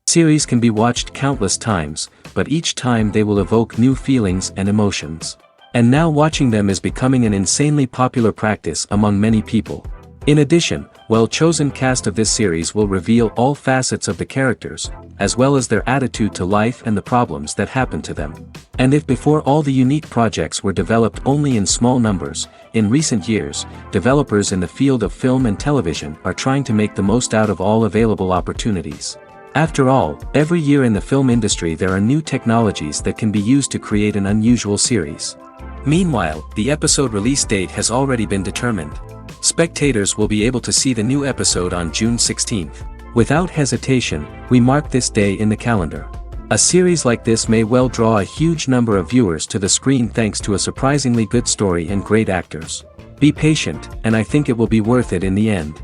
Series can be watched countless times, but each time they will evoke new feelings and emotions. And now watching them is becoming an insanely popular practice among many people. In addition, well-chosen cast of this series will reveal all facets of the characters, as well as their attitude to life and the problems that happen to them. And if before all the unique projects were developed only in small numbers, in recent years, developers in the field of film and television are trying to make the most out of all available opportunities. After all, every year in the film industry there are new technologies that can be used to create an unusual series. Meanwhile, the episode release date has already been determined. Spectators will be able to see the new episode on June 16th. Without hesitation, we mark this day in the calendar. A series like this may well draw a huge number of viewers to the screen thanks to a surprisingly good story and great actors. Be patient, and I think it will be worth it in the end.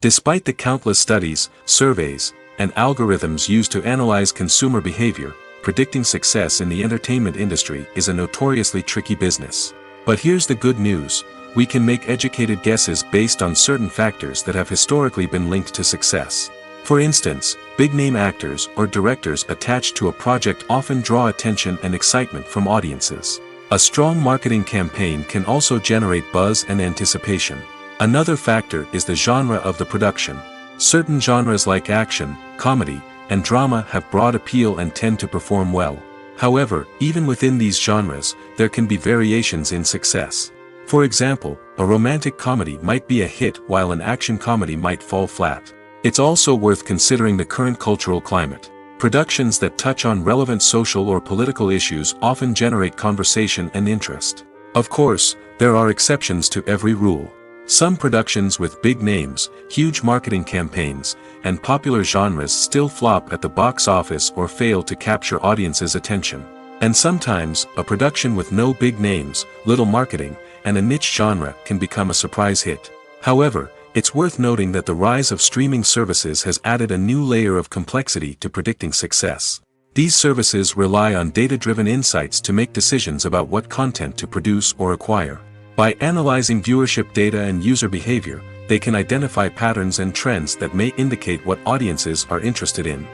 Despite the countless studies, surveys, and algorithms used to analyze consumer behavior, predicting success in the entertainment industry is a notoriously tricky business. But here's the good news: we can make educated guesses based on certain factors that have historically been linked to success. For instance, big-name actors or directors attached to a project often draw attention and excitement from audiences. A strong marketing campaign can also generate buzz and anticipation. Another factor is the genre of the production. Certain genres like action, comedy, and drama have broad appeal and tend to perform well. However, even within these genres, there can be variations in success. For example, a romantic comedy might be a hit while an action comedy might fall flat. It's also worth considering the current cultural climate. Productions that touch on relevant social or political issues often generate conversation and interest. Of course, there are exceptions to every rule. Some productions with big names, huge marketing campaigns, and popular genres still flop at the box office or fail to capture audiences' attention. And sometimes, a production with no big names, little marketing, and a niche genre can become a surprise hit. However, it's worth noting that the rise of streaming services has added a new layer of complexity to predicting success. These services rely on data-driven insights to make decisions about what content to produce or acquire. By analyzing viewership data and user behavior, they can identify patterns and trends that may indicate what audiences are interested in.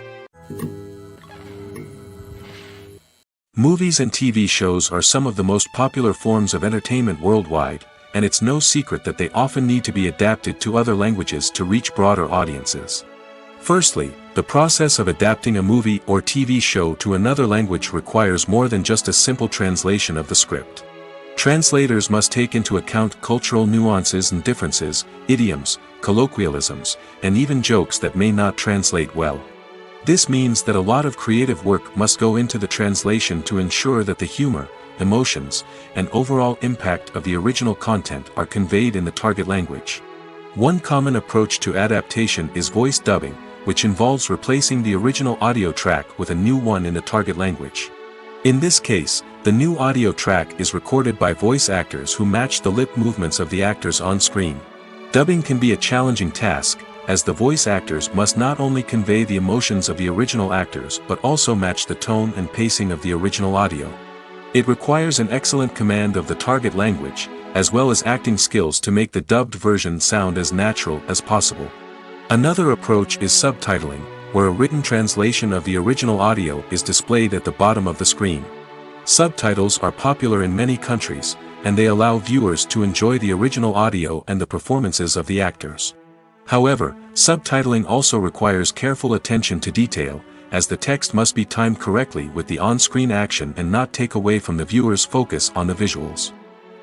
Movies and TV shows are some of the most popular forms of entertainment worldwide, and it's no secret that they often need to be adapted to other languages to reach broader audiences. Firstly, the process of adapting a movie or TV show to another language requires more than just a simple translation of the script. Translators must take into account cultural nuances and differences, idioms, colloquialisms, and even jokes that may not translate well. This means that a lot of creative work must go into the translation to ensure that the humor, emotions, and overall impact of the original content are conveyed in the target language. One common approach to adaptation is voice dubbing, which involves replacing the original audio track with a new one in the target language. In this case, the new audio track is recorded by voice actors who match the lip movements of the actors on screen. Dubbing can be a challenging task, as the voice actors must not only convey the emotions of the original actors but also match the tone and pacing of the original audio. It requires an excellent command of the target language, as well as acting skills to make the dubbed version sound as natural as possible. Another approach is subtitling, where a written translation of the original audio is displayed at the bottom of the screen. Subtitles are popular in many countries, and they allow viewers to enjoy the original audio and the performances of the actors. However, subtitling also requires careful attention to detail, as the text must be timed correctly with the on-screen action and not take away from the viewer's focus on the visuals.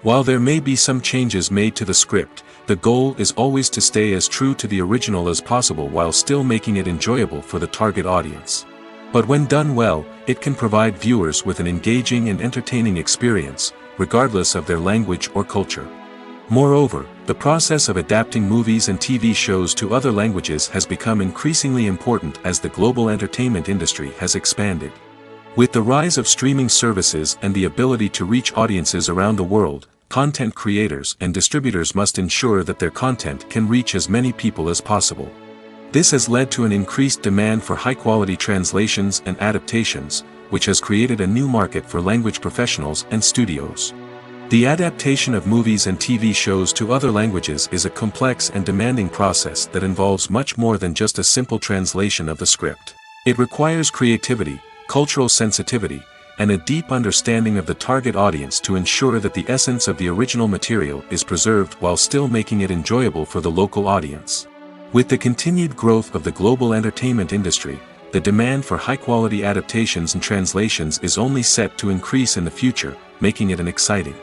While there may be some changes made to the script, the goal is always to stay as true to the original as possible while still making it enjoyable for the target audience. But when done well, it can provide viewers with an engaging and entertaining experience, regardless of their language or culture. Moreover, the process of adapting movies and TV shows to other languages has become increasingly important as the global entertainment industry has expanded. With the rise of streaming services and the ability to reach audiences around the world, content creators and distributors must ensure that their content can reach as many people as possible. This has led to an increased demand for high-quality translations and adaptations, which has created a new market for language professionals and studios. The adaptation of movies and TV shows to other languages is a complex and demanding process that involves much more than just a simple translation of the script. It requires creativity, cultural sensitivity, and a deep understanding of the target audience to ensure that the essence of the original material is preserved while still making it enjoyable for the local audience. With the continued growth of the global entertainment industry, the demand for high-quality adaptations and translations is only set to increase in the future, making it an exciting.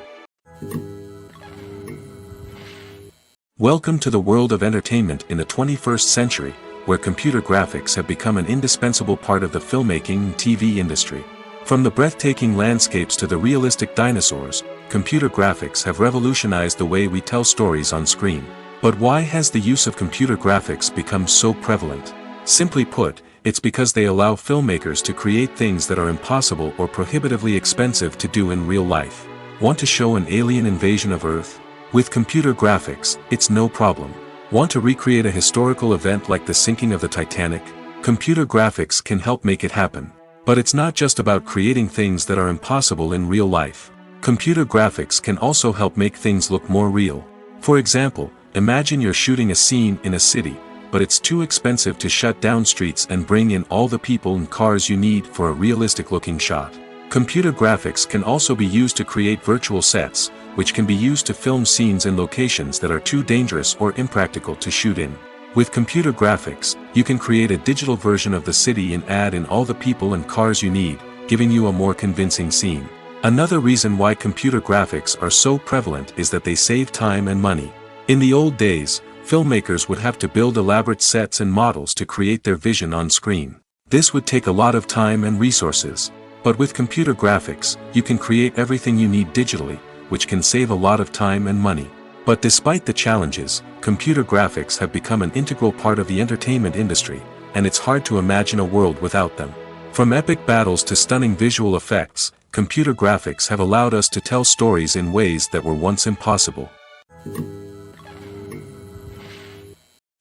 Welcome to the world of entertainment in the 21st century, where computer graphics have become an indispensable part of the filmmaking and TV industry. From the breathtaking landscapes to the realistic dinosaurs, computer graphics have revolutionized the way we tell stories on screen. But why has the use of computer graphics become so prevalent? Simply put, it's because they allow filmmakers to create things that are impossible or prohibitively expensive to do in real life. Want to show an alien invasion of Earth? With computer graphics, it's no problem. Want to recreate a historical event like the sinking of the Titanic? Computer graphics can help make it happen. But it's not just about creating things that are impossible in real life. Computer graphics can also help make things look more real. For example, imagine you're shooting a scene in a city, but it's too expensive to shut down streets and bring in all the people and cars you need for a realistic-looking shot. Computer graphics can also be used to create virtual sets, which can be used to film scenes in locations that are too dangerous or impractical to shoot in. With computer graphics, you can create a digital version of the city and add in all the people and cars you need, giving you a more convincing scene. Another reason why computer graphics are so prevalent is that they save time and money. In the old days, filmmakers would have to build elaborate sets and models to create their vision on screen. This would take a lot of time and resources. But with computer graphics, you can create everything you need digitally, which can save a lot of time and money. But despite the challenges, computer graphics have become an integral part of the entertainment industry, and it's hard to imagine a world without them. From epic battles to stunning visual effects, computer graphics have allowed us to tell stories in ways that were once impossible.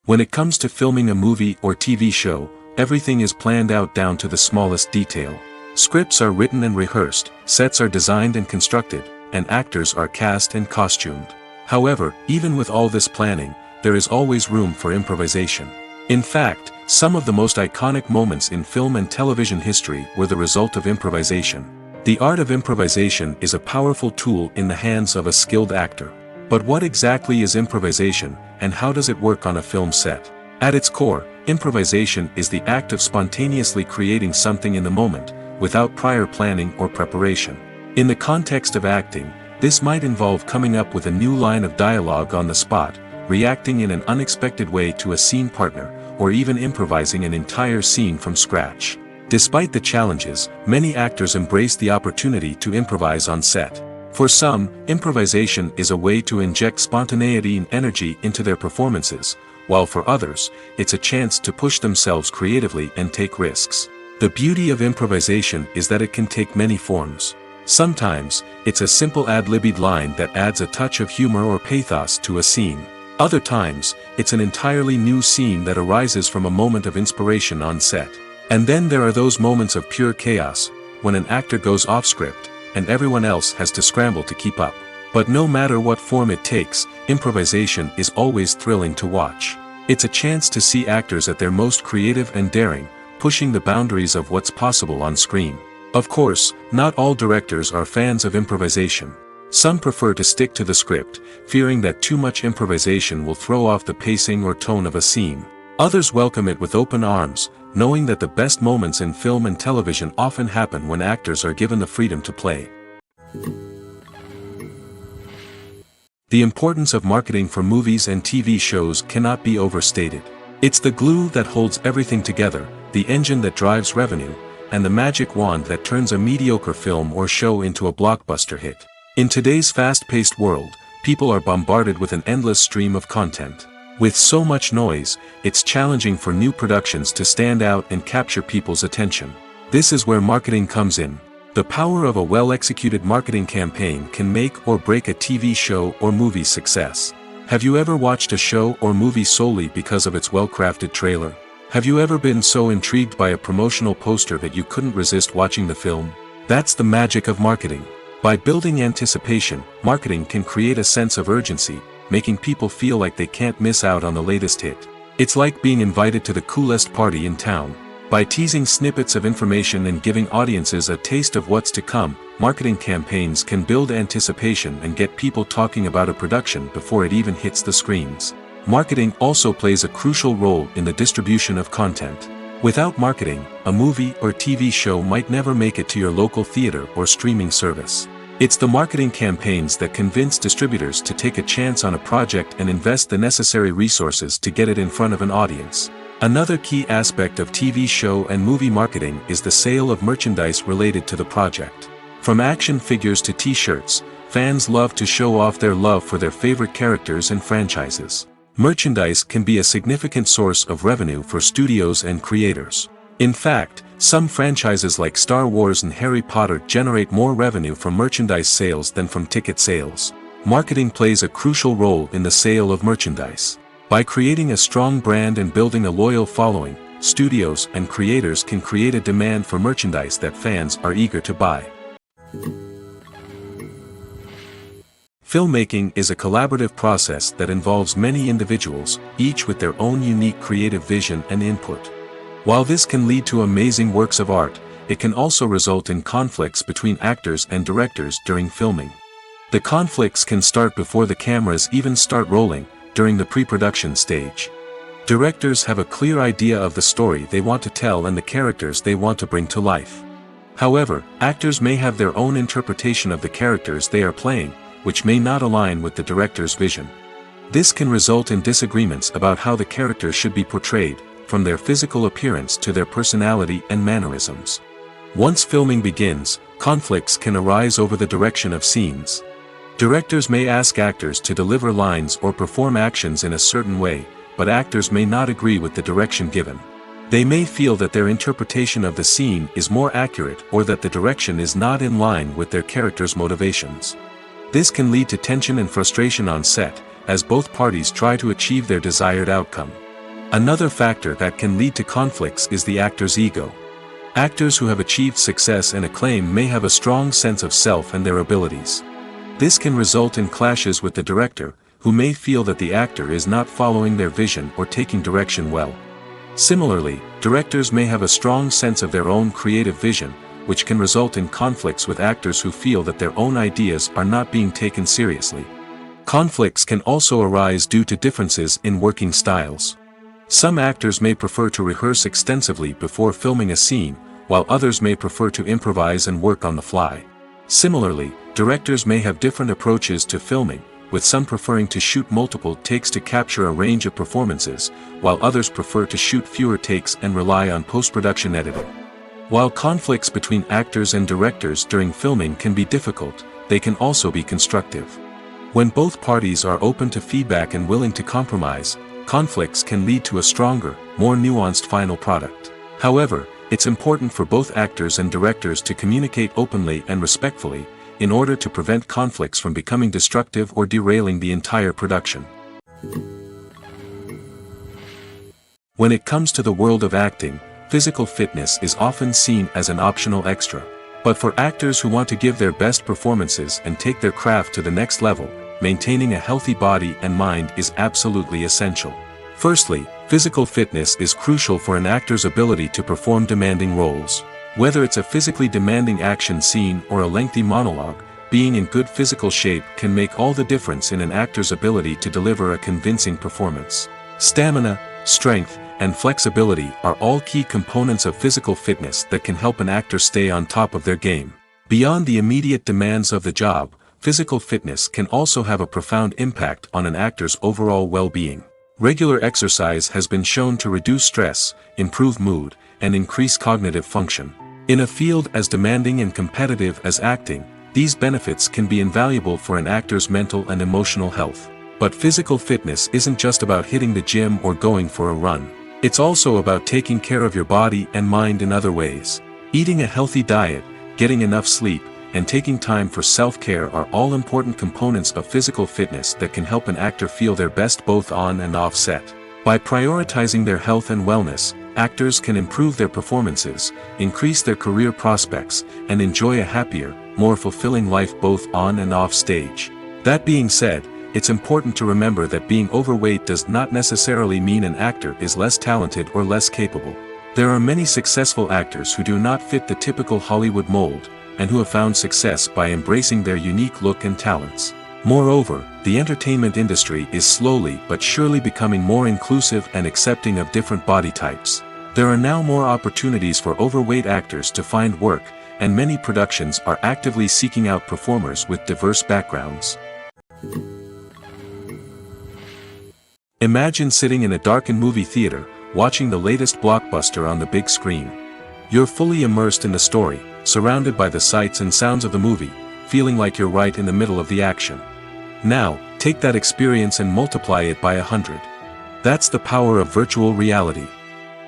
When it comes to filming a movie or TV show, everything is planned out down to the smallest detail. Scripts are written and rehearsed, sets are designed and constructed, and actors are cast and costumed. However, even with all this planning, there is always room for improvisation. In fact, some of the most iconic moments in film and television history were the result of improvisation. The art of improvisation is a powerful tool in the hands of a skilled actor. But what exactly is improvisation, and how does it work on a film set? At its core, improvisation is the act of spontaneously creating something in the moment, without prior planning or preparation. In the context of acting, this might involve coming up with a new line of dialogue on the spot, reacting in an unexpected way to a scene partner, or even improvising an entire scene from scratch. Despite the challenges, many actors embrace the opportunity to improvise on set. For some, improvisation is a way to inject spontaneity and energy into their performances, while for others, it's a chance to push themselves creatively and take risks. The beauty of improvisation is that it can take many forms. Sometimes, it's a simple ad-libbed line that adds a touch of humor or pathos to a scene. Other times, it's an entirely new scene that arises from a moment of inspiration on set. And then there are those moments of pure chaos, when an actor goes off script, and everyone else has to scramble to keep up. But no matter what form it takes, improvisation is always thrilling to watch. It's a chance to see actors at their most creative and daring, pushing the boundaries of what's possible on screen. Of course, not all directors are fans of improvisation. Some prefer to stick to the script, fearing that too much improvisation will throw off the pacing or tone of a scene. Others welcome it with open arms, knowing that the best moments in film and television often happen when actors are given the freedom to play. The importance of marketing for movies and TV shows cannot be overstated. It's the glue that holds everything together, the engine that drives revenue, and the magic wand that turns a mediocre film or show into a blockbuster hit. In today's fast-paced world, people are bombarded with an endless stream of content. With so much noise, it's challenging for new productions to stand out and capture people's attention. This is where marketing comes in. The power of a well-executed marketing campaign can make or break a TV show or movie's success. Have you ever watched a show or movie solely because of its well-crafted trailer? Have you ever been so intrigued by a promotional poster that you couldn't resist watching the film? That's the magic of marketing. By building anticipation, marketing can create a sense of urgency, making people feel like they can't miss out on the latest hit. It's like being invited to the coolest party in town. By teasing snippets of information and giving audiences a taste of what's to come, marketing campaigns can build anticipation and get people talking about a production before it even hits the screens. Marketing also plays a crucial role in the distribution of content. Without marketing, a movie or TV show might never make it to your local theater or streaming service. It's the marketing campaigns that convince distributors to take a chance on a project and invest the necessary resources to get it in front of an audience. Another key aspect of TV show and movie marketing is the sale of merchandise related to the project. From action figures to t-shirts, fans love to show off their love for their favorite characters and franchises. Merchandise can be a significant source of revenue for studios and creators. In fact, some franchises like Star Wars and Harry Potter generate more revenue from merchandise sales than from ticket sales. Marketing plays a crucial role in the sale of merchandise. By creating a strong brand and building a loyal following, studios and creators can create a demand for merchandise that fans are eager to buy. Filmmaking is a collaborative process that involves many individuals, each with their own unique creative vision and input. While this can lead to amazing works of art, it can also result in conflicts between actors and directors during filming. The conflicts can start before the cameras even start rolling, during the pre-production stage. Directors have a clear idea of the story they want to tell and the characters they want to bring to life. However, actors may have their own interpretation of the characters they are playing, which may not align with the director's vision. This can result in disagreements about how the characters should be portrayed, from their physical appearance to their personality and mannerisms. Once filming begins, conflicts can arise over the direction of scenes. Directors may ask actors to deliver lines or perform actions in a certain way, but actors may not agree with the direction given. They may feel that their interpretation of the scene is more accurate or that the direction is not in line with their character's motivations. This can lead to tension and frustration on set, as both parties try to achieve their desired outcome. Another factor that can lead to conflicts is the actor's ego. Actors who have achieved success and acclaim may have a strong sense of self and their abilities. This can result in clashes with the director, who may feel that the actor is not following their vision or taking direction well. Similarly, directors may have a strong sense of their own creative vision, which can result in conflicts with actors who feel that their own ideas are not being taken seriously. Conflicts can also arise due to differences in working styles. Some actors may prefer to rehearse extensively before filming a scene, while others may prefer to improvise and work on the fly. Similarly, directors may have different approaches to filming, with some preferring to shoot multiple takes to capture a range of performances, while others prefer to shoot fewer takes and rely on post-production editing. While conflicts between actors and directors during filming can be difficult, they can also be constructive. When both parties are open to feedback and willing to compromise, conflicts can lead to a stronger, more nuanced final product. However, it's important for both actors and directors to communicate openly and respectfully, in order to prevent conflicts from becoming destructive or derailing the entire production. When it comes to the world of acting, physical fitness is often seen as an optional extra. But for actors who want to give their best performances and take their craft to the next level, maintaining a healthy body and mind is absolutely essential. Firstly, physical fitness is crucial for an actor's ability to perform demanding roles. Whether it's a physically demanding action scene or a lengthy monologue, being in good physical shape can make all the difference in an actor's ability to deliver a convincing performance. Stamina, strength, and flexibility are all key components of physical fitness that can help an actor stay on top of their game. Beyond the immediate demands of the job, physical fitness can also have a profound impact on an actor's overall well-being. Regular exercise has been shown to reduce stress, improve mood, and increase cognitive function. In a field as demanding and competitive as acting, these benefits can be invaluable for an actor's mental and emotional health. But physical fitness isn't just about hitting the gym or going for a run. It's also about taking care of your body and mind in other ways. Eating a healthy diet, getting enough sleep, and taking time for self-care are all important components of physical fitness that can help an actor feel their best both on and off set. By prioritizing their health and wellness, actors can improve their performances, increase their career prospects, and enjoy a happier, more fulfilling life both on and off stage. That being said, it's important to remember that being overweight does not necessarily mean an actor is less talented or less capable. There are many successful actors who do not fit the typical Hollywood mold, and who have found success by embracing their unique look and talents. Moreover, the entertainment industry is slowly but surely becoming more inclusive and accepting of different body types. There are now more opportunities for overweight actors to find work, and many productions are actively seeking out performers with diverse backgrounds. Imagine sitting in a darkened movie theater, watching the latest blockbuster on the big screen. You're fully immersed in the story, surrounded by the sights and sounds of the movie, feeling like you're right in the middle of the action. Now, take that experience and multiply it by 100. That's the power of virtual reality.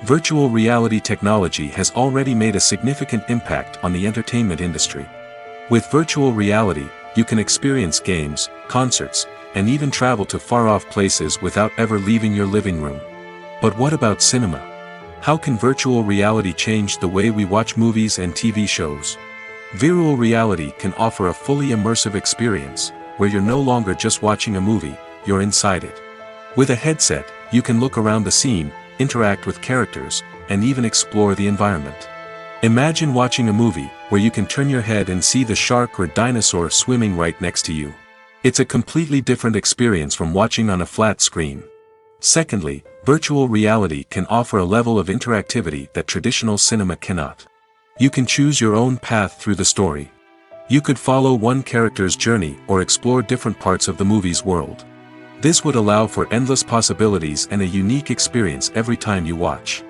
Virtual reality technology has already made a significant impact on the entertainment industry. With virtual reality, you can experience games, concerts, and even travel to far-off places without ever leaving your living room. But what about cinema? How can virtual reality change the way we watch movies and TV shows? Virtual reality can offer a fully immersive experience, where you're no longer just watching a movie, you're inside it. With a headset, you can look around the scene, interact with characters, and even explore the environment. Imagine watching a movie, where you can turn your head and see the shark or dinosaur swimming right next to you. It's a completely different experience from watching on a flat screen. Secondly, virtual reality can offer a level of interactivity that traditional cinema cannot. You can choose your own path through the story. You could follow one character's journey or explore different parts of the movie's world. This would allow for endless possibilities and a unique experience every time you watch.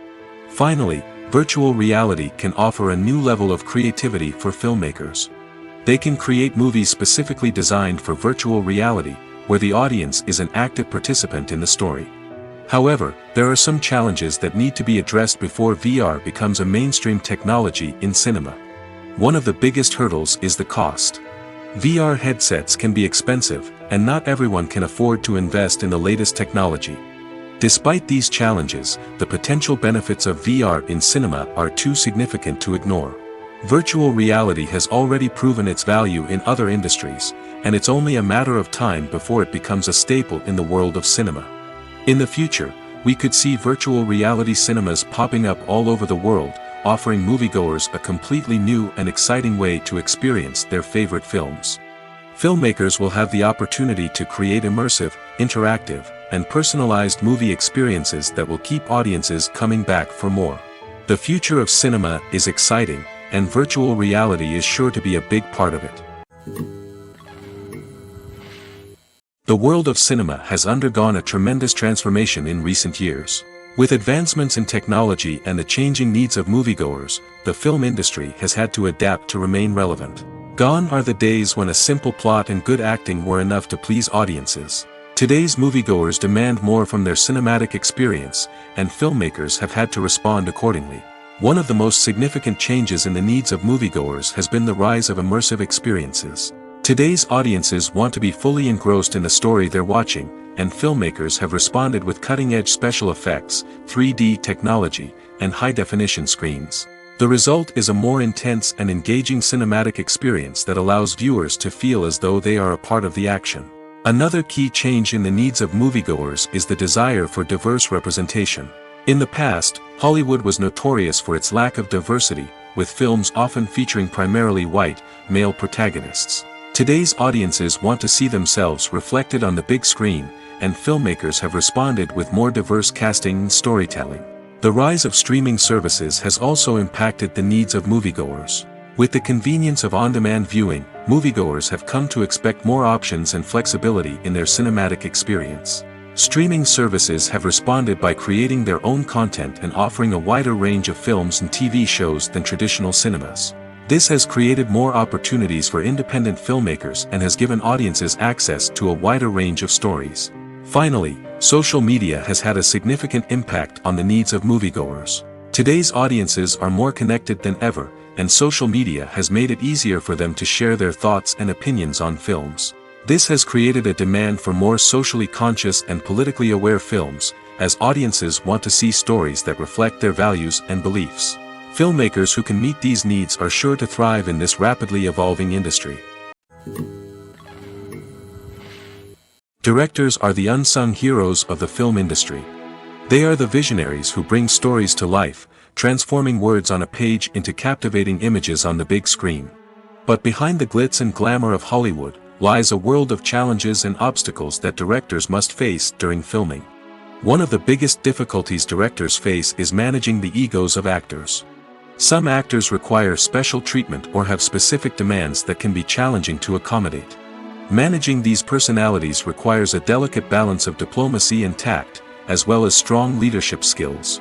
Finally, virtual reality can offer a new level of creativity for filmmakers. They can create movies specifically designed for virtual reality, where the audience is an active participant in the story. However, there are some challenges that need to be addressed before VR becomes a mainstream technology in cinema. One of the biggest hurdles is the cost. VR headsets can be expensive, and not everyone can afford to invest in the latest technology. Despite these challenges, the potential benefits of VR in cinema are too significant to ignore. Virtual reality has already proven its value in other industries, and it's only a matter of time before it becomes a staple in the world of cinema. In the future, we could see virtual reality cinemas popping up all over the world, offering moviegoers a completely new and exciting way to experience their favorite films. Filmmakers will have the opportunity to create immersive, interactive, and personalized movie experiences that will keep audiences coming back for more. The future of cinema is exciting, and virtual reality is sure to be a big part of it. The world of cinema has undergone a tremendous transformation in recent years. With advancements in technology and the changing needs of moviegoers, the film industry has had to adapt to remain relevant. Gone are the days when a simple plot and good acting were enough to please audiences. Today's moviegoers demand more from their cinematic experience, and filmmakers have had to respond accordingly. One of the most significant changes in the needs of moviegoers has been the rise of immersive experiences. Today's audiences want to be fully engrossed in the story they're watching, and filmmakers have responded with cutting-edge special effects, 3D technology, and high-definition screens. The result is a more intense and engaging cinematic experience that allows viewers to feel as though they are a part of the action. Another key change in the needs of moviegoers is the desire for diverse representation. In the past, Hollywood was notorious for its lack of diversity, with films often featuring primarily white, male protagonists. Today's audiences want to see themselves reflected on the big screen, and filmmakers have responded with more diverse casting and storytelling. The rise of streaming services has also impacted the needs of moviegoers. With the convenience of on-demand viewing, moviegoers have come to expect more options and flexibility in their cinematic experience. Streaming services have responded by creating their own content and offering a wider range of films and TV shows than traditional cinemas. This has created more opportunities for independent filmmakers and has given audiences access to a wider range of stories. Finally, social media has had a significant impact on the needs of moviegoers. Today's audiences are more connected than ever, and social media has made it easier for them to share their thoughts and opinions on films. This has created a demand for more socially conscious and politically aware films, as audiences want to see stories that reflect their values and beliefs. Filmmakers who can meet these needs are sure to thrive in this rapidly evolving industry. Directors are the unsung heroes of the film industry. They are the visionaries who bring stories to life, transforming words on a page into captivating images on the big screen. But behind the glitz and glamour of Hollywood lies a world of challenges and obstacles that directors must face during filming. One of the biggest difficulties directors face is managing the egos of actors. Some actors require special treatment or have specific demands that can be challenging to accommodate. Managing these personalities requires a delicate balance of diplomacy and tact, as well as strong leadership skills.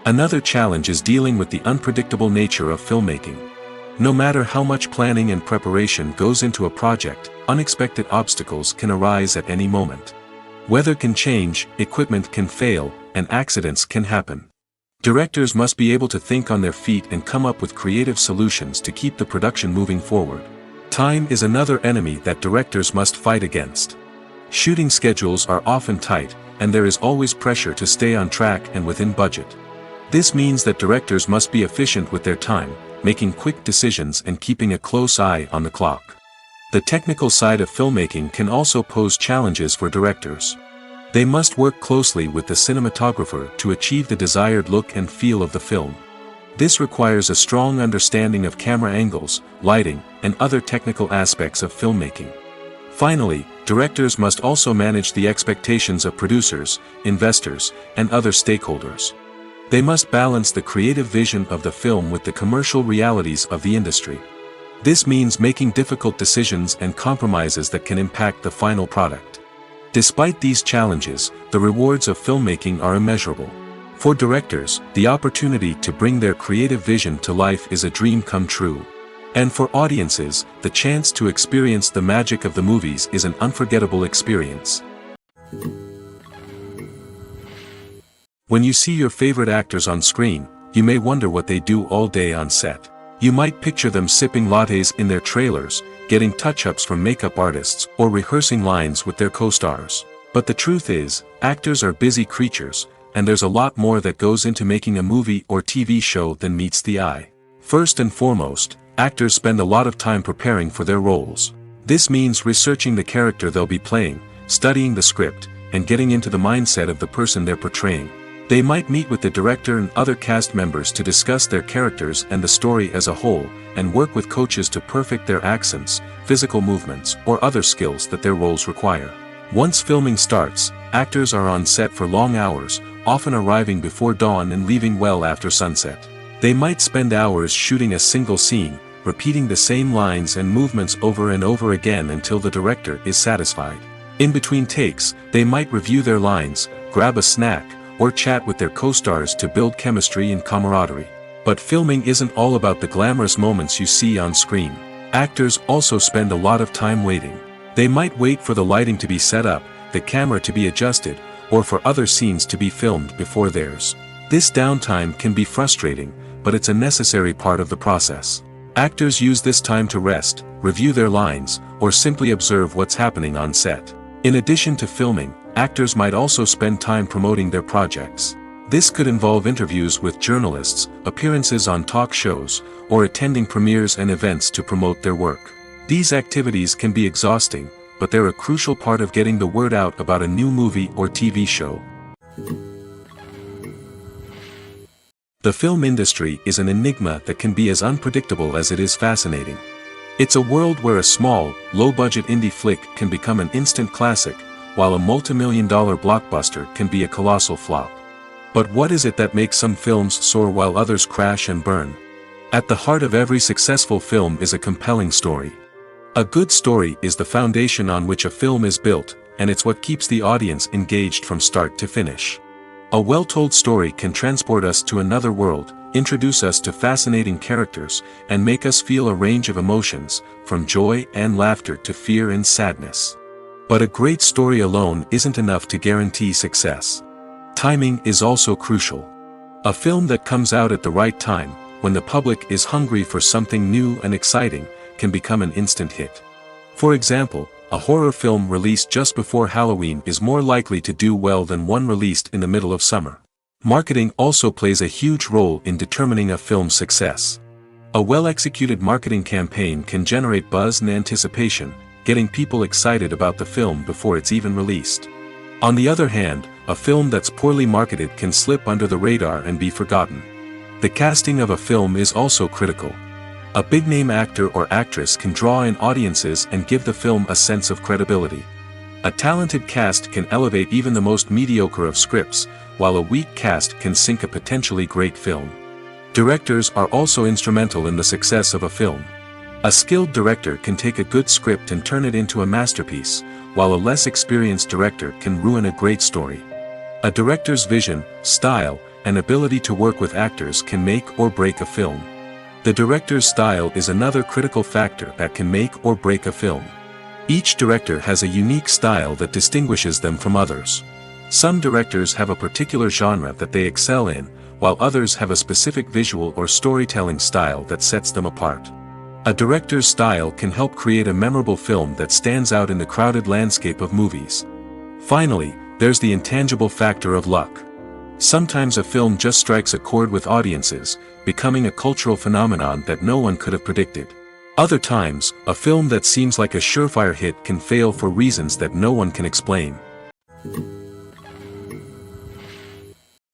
Another challenge is dealing with the unpredictable nature of filmmaking. No matter how much planning and preparation goes into a project, unexpected obstacles can arise at any moment. Weather can change, equipment can fail, and accidents can happen. Directors must be able to think on their feet and come up with creative solutions to keep the production moving forward. Time is another enemy that directors must fight against. Shooting schedules are often tight, and there is always pressure to stay on track and within budget. This means that directors must be efficient with their time, making quick decisions and keeping a close eye on the clock. The technical side of filmmaking can also pose challenges for directors. They must work closely with the cinematographer to achieve the desired look and feel of the film. This requires a strong understanding of camera angles, lighting, and other technical aspects of filmmaking. Finally, directors must also manage the expectations of producers, investors, and other stakeholders. They must balance the creative vision of the film with the commercial realities of the industry. This means making difficult decisions and compromises that can impact the final product. Despite these challenges, the rewards of filmmaking are immeasurable. For directors, the opportunity to bring their creative vision to life is a dream come true. And for audiences, the chance to experience the magic of the movies is an unforgettable experience. When you see your favorite actors on screen, you may wonder what they do all day on set. You might picture them sipping lattes in their trailers, getting touch-ups from makeup artists, or rehearsing lines with their co-stars. But the truth is, actors are busy creatures, and there's a lot more that goes into making a movie or TV show than meets the eye. First and foremost, actors spend a lot of time preparing for their roles. This means researching the character they'll be playing, studying the script, and getting into the mindset of the person they're portraying. They might meet with the director and other cast members to discuss their characters and the story as a whole, and work with coaches to perfect their accents, physical movements, or other skills that their roles require. Once filming starts, actors are on set for long hours, often arriving before dawn and leaving well after sunset. They might spend hours shooting a single scene, repeating the same lines and movements over and over again until the director is satisfied. In between takes, they might review their lines, grab a snack, or chat with their co-stars to build chemistry and camaraderie. But filming isn't all about the glamorous moments you see on screen. Actors also spend a lot of time waiting. They might wait for the lighting to be set up, the camera to be adjusted, or for other scenes to be filmed before theirs. This downtime can be frustrating, but it's a necessary part of the process. Actors use this time to rest, review their lines, or simply observe what's happening on set. In addition to filming, actors might also spend time promoting their projects. This could involve interviews with journalists, appearances on talk shows, or attending premieres and events to promote their work. These activities can be exhausting, but they're a crucial part of getting the word out about a new movie or TV show. The film industry is an enigma that can be as unpredictable as it is fascinating. It's a world where a small, low-budget indie flick can become an instant classic, while a multi-million-dollar blockbuster can be a colossal flop. But what is it that makes some films soar while others crash and burn? At the heart of every successful film is a compelling story. A good story is the foundation on which a film is built, and it's what keeps the audience engaged from start to finish. A well-told story can transport us to another world, introduce us to fascinating characters, and make us feel a range of emotions, from joy and laughter to fear and sadness. But a great story alone isn't enough to guarantee success. Timing is also crucial. A film that comes out at the right time, when the public is hungry for something new and exciting, can become an instant hit. For example, a horror film released just before Halloween is more likely to do well than one released in the middle of summer. Marketing also plays a huge role in determining a film's success. A well-executed marketing campaign can generate buzz and anticipation, getting people excited about the film before it's even released. On the other hand, a film that's poorly marketed can slip under the radar and be forgotten. The casting of a film is also critical. A big-name actor or actress can draw in audiences and give the film a sense of credibility. A talented cast can elevate even the most mediocre of scripts, while a weak cast can sink a potentially great film. Directors are also instrumental in the success of a film. A skilled director can take a good script and turn it into a masterpiece, while a less experienced director can ruin a great story. A director's vision, style, and ability to work with actors can make or break a film. The director's style is another critical factor that can make or break a film. Each director has a unique style that distinguishes them from others. Some directors have a particular genre that they excel in, while others have a specific visual or storytelling style that sets them apart. A director's style can help create a memorable film that stands out in the crowded landscape of movies. Finally, there's the intangible factor of luck. Sometimes a film just strikes a chord with audiences, becoming a cultural phenomenon that no one could have predicted. Other times, a film that seems like a surefire hit can fail for reasons that no one can explain.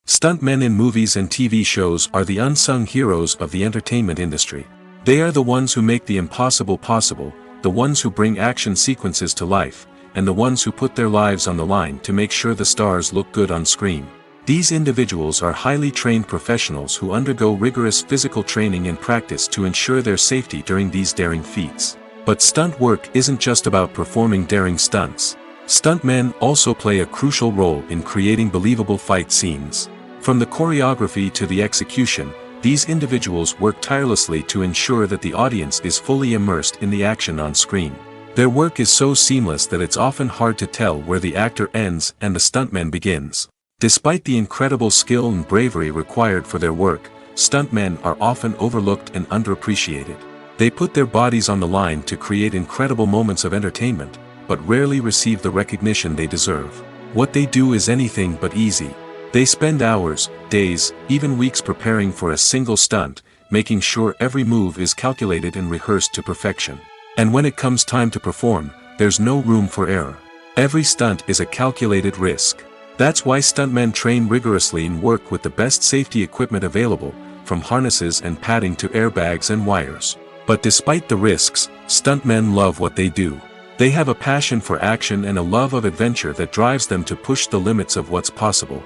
Stuntmen in movies and TV shows are the unsung heroes of the entertainment industry. They are the ones who make the impossible possible, the ones who bring action sequences to life, and the ones who put their lives on the line to make sure the stars look good on screen. These individuals are highly trained professionals who undergo rigorous physical training and practice to ensure their safety during these daring feats. But stunt work isn't just about performing daring stunts. Stuntmen also play a crucial role in creating believable fight scenes. From the choreography to the execution, these individuals work tirelessly to ensure that the audience is fully immersed in the action on screen. Their work is so seamless that it's often hard to tell where the actor ends and the stuntman begins. Despite the incredible skill and bravery required for their work, stuntmen are often overlooked and underappreciated. They put their bodies on the line to create incredible moments of entertainment, but rarely receive the recognition they deserve. What they do is anything but easy. They spend hours, days, even weeks preparing for a single stunt, making sure every move is calculated and rehearsed to perfection. And when it comes time to perform, there's no room for error. Every stunt is a calculated risk. That's why stuntmen train rigorously and work with the best safety equipment available, from harnesses and padding to airbags and wires. But despite the risks, stuntmen love what they do. They have a passion for action and a love of adventure that drives them to push the limits of what's possible.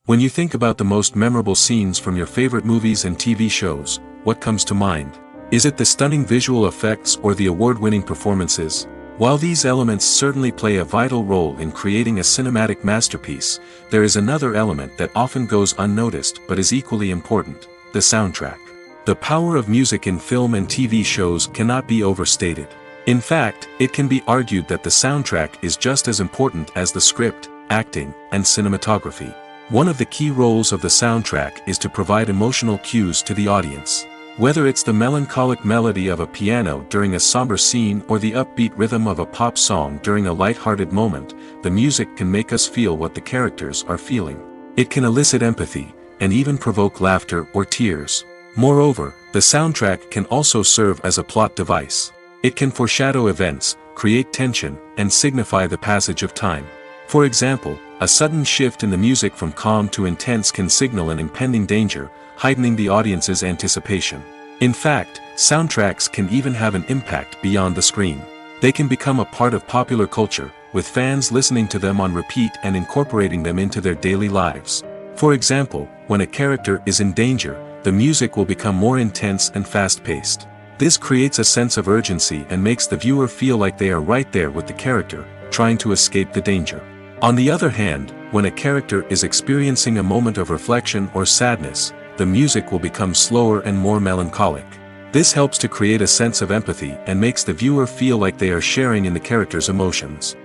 When you think about the most memorable scenes from your favorite movies and TV shows, what comes to mind? Is it the stunning visual effects or the award-winning performances? While these elements certainly play a vital role in creating a cinematic masterpiece, there is another element that often goes unnoticed but is equally important: the soundtrack. The power of music in film and TV shows cannot be overstated. In fact, it can be argued that the soundtrack is just as important as the script, acting, and cinematography. One of the key roles of the soundtrack is to provide emotional cues to the audience. Whether it's the melancholic melody of a piano during a somber scene or the upbeat rhythm of a pop song during a light-hearted moment, the music can make us feel what the characters are feeling. It can elicit empathy, and even provoke laughter or tears. Moreover, the soundtrack can also serve as a plot device. It can foreshadow events, create tension, and signify the passage of time. For example, A sudden shift in the music from calm to intense can signal an impending danger, heightening the audience's anticipation. In fact, soundtracks can even have an impact beyond the screen. They can become a part of popular culture, with fans listening to them on repeat and incorporating them into their daily lives. For example, when a character is in danger, the music will become more intense and fast-paced. This creates a sense of urgency and makes the viewer feel like they are right there with the character, trying to escape the danger. On the other hand, when a character is experiencing a moment of reflection or sadness, the music will become slower and more melancholic. This helps to create a sense of empathy and makes the viewer feel like they are sharing in the character's emotions.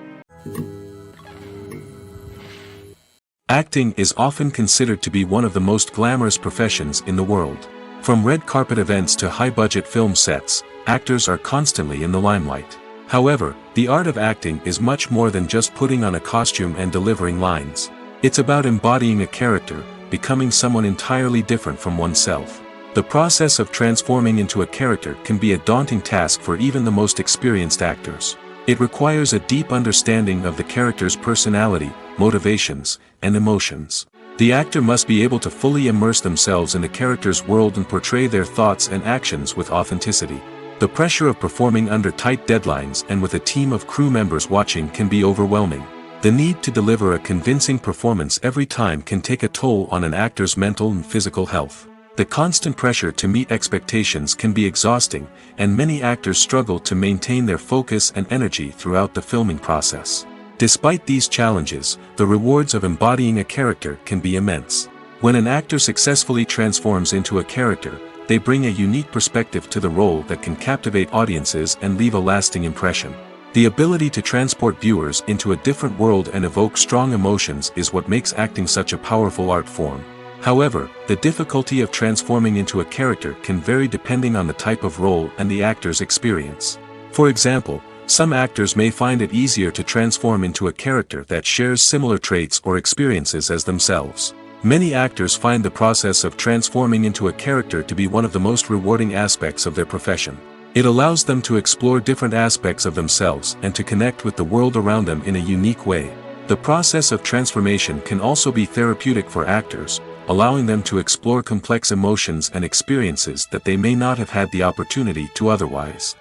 Acting is often considered to be one of the most glamorous professions in the world. From red carpet events to high-budget film sets, actors are constantly in the limelight. However, the art of acting is much more than just putting on a costume and delivering lines. It's about embodying a character, becoming someone entirely different from oneself. The process of transforming into a character can be a daunting task for even the most experienced actors. It requires a deep understanding of the character's personality, motivations, and emotions. The actor must be able to fully immerse themselves in the character's world and portray their thoughts and actions with authenticity. The pressure of performing under tight deadlines and with a team of crew members watching can be overwhelming. The need to deliver a convincing performance every time can take a toll on an actor's mental and physical health. The constant pressure to meet expectations can be exhausting, and many actors struggle to maintain their focus and energy throughout the filming process. Despite these challenges, the rewards of embodying a character can be immense. When an actor successfully transforms into a character, they bring a unique perspective to the role that can captivate audiences and leave a lasting impression. The ability to transport viewers into a different world and evoke strong emotions is what makes acting such a powerful art form. However, the difficulty of transforming into a character can vary depending on the type of role and the actor's experience. For example, some actors may find it easier to transform into a character that shares similar traits or experiences as themselves. Many actors find the process of transforming into a character to be one of the most rewarding aspects of their profession. It allows them to explore different aspects of themselves and to connect with the world around them in a unique way. The process of transformation can also be therapeutic for actors, allowing them to explore complex emotions and experiences that they may not have had the opportunity to otherwise.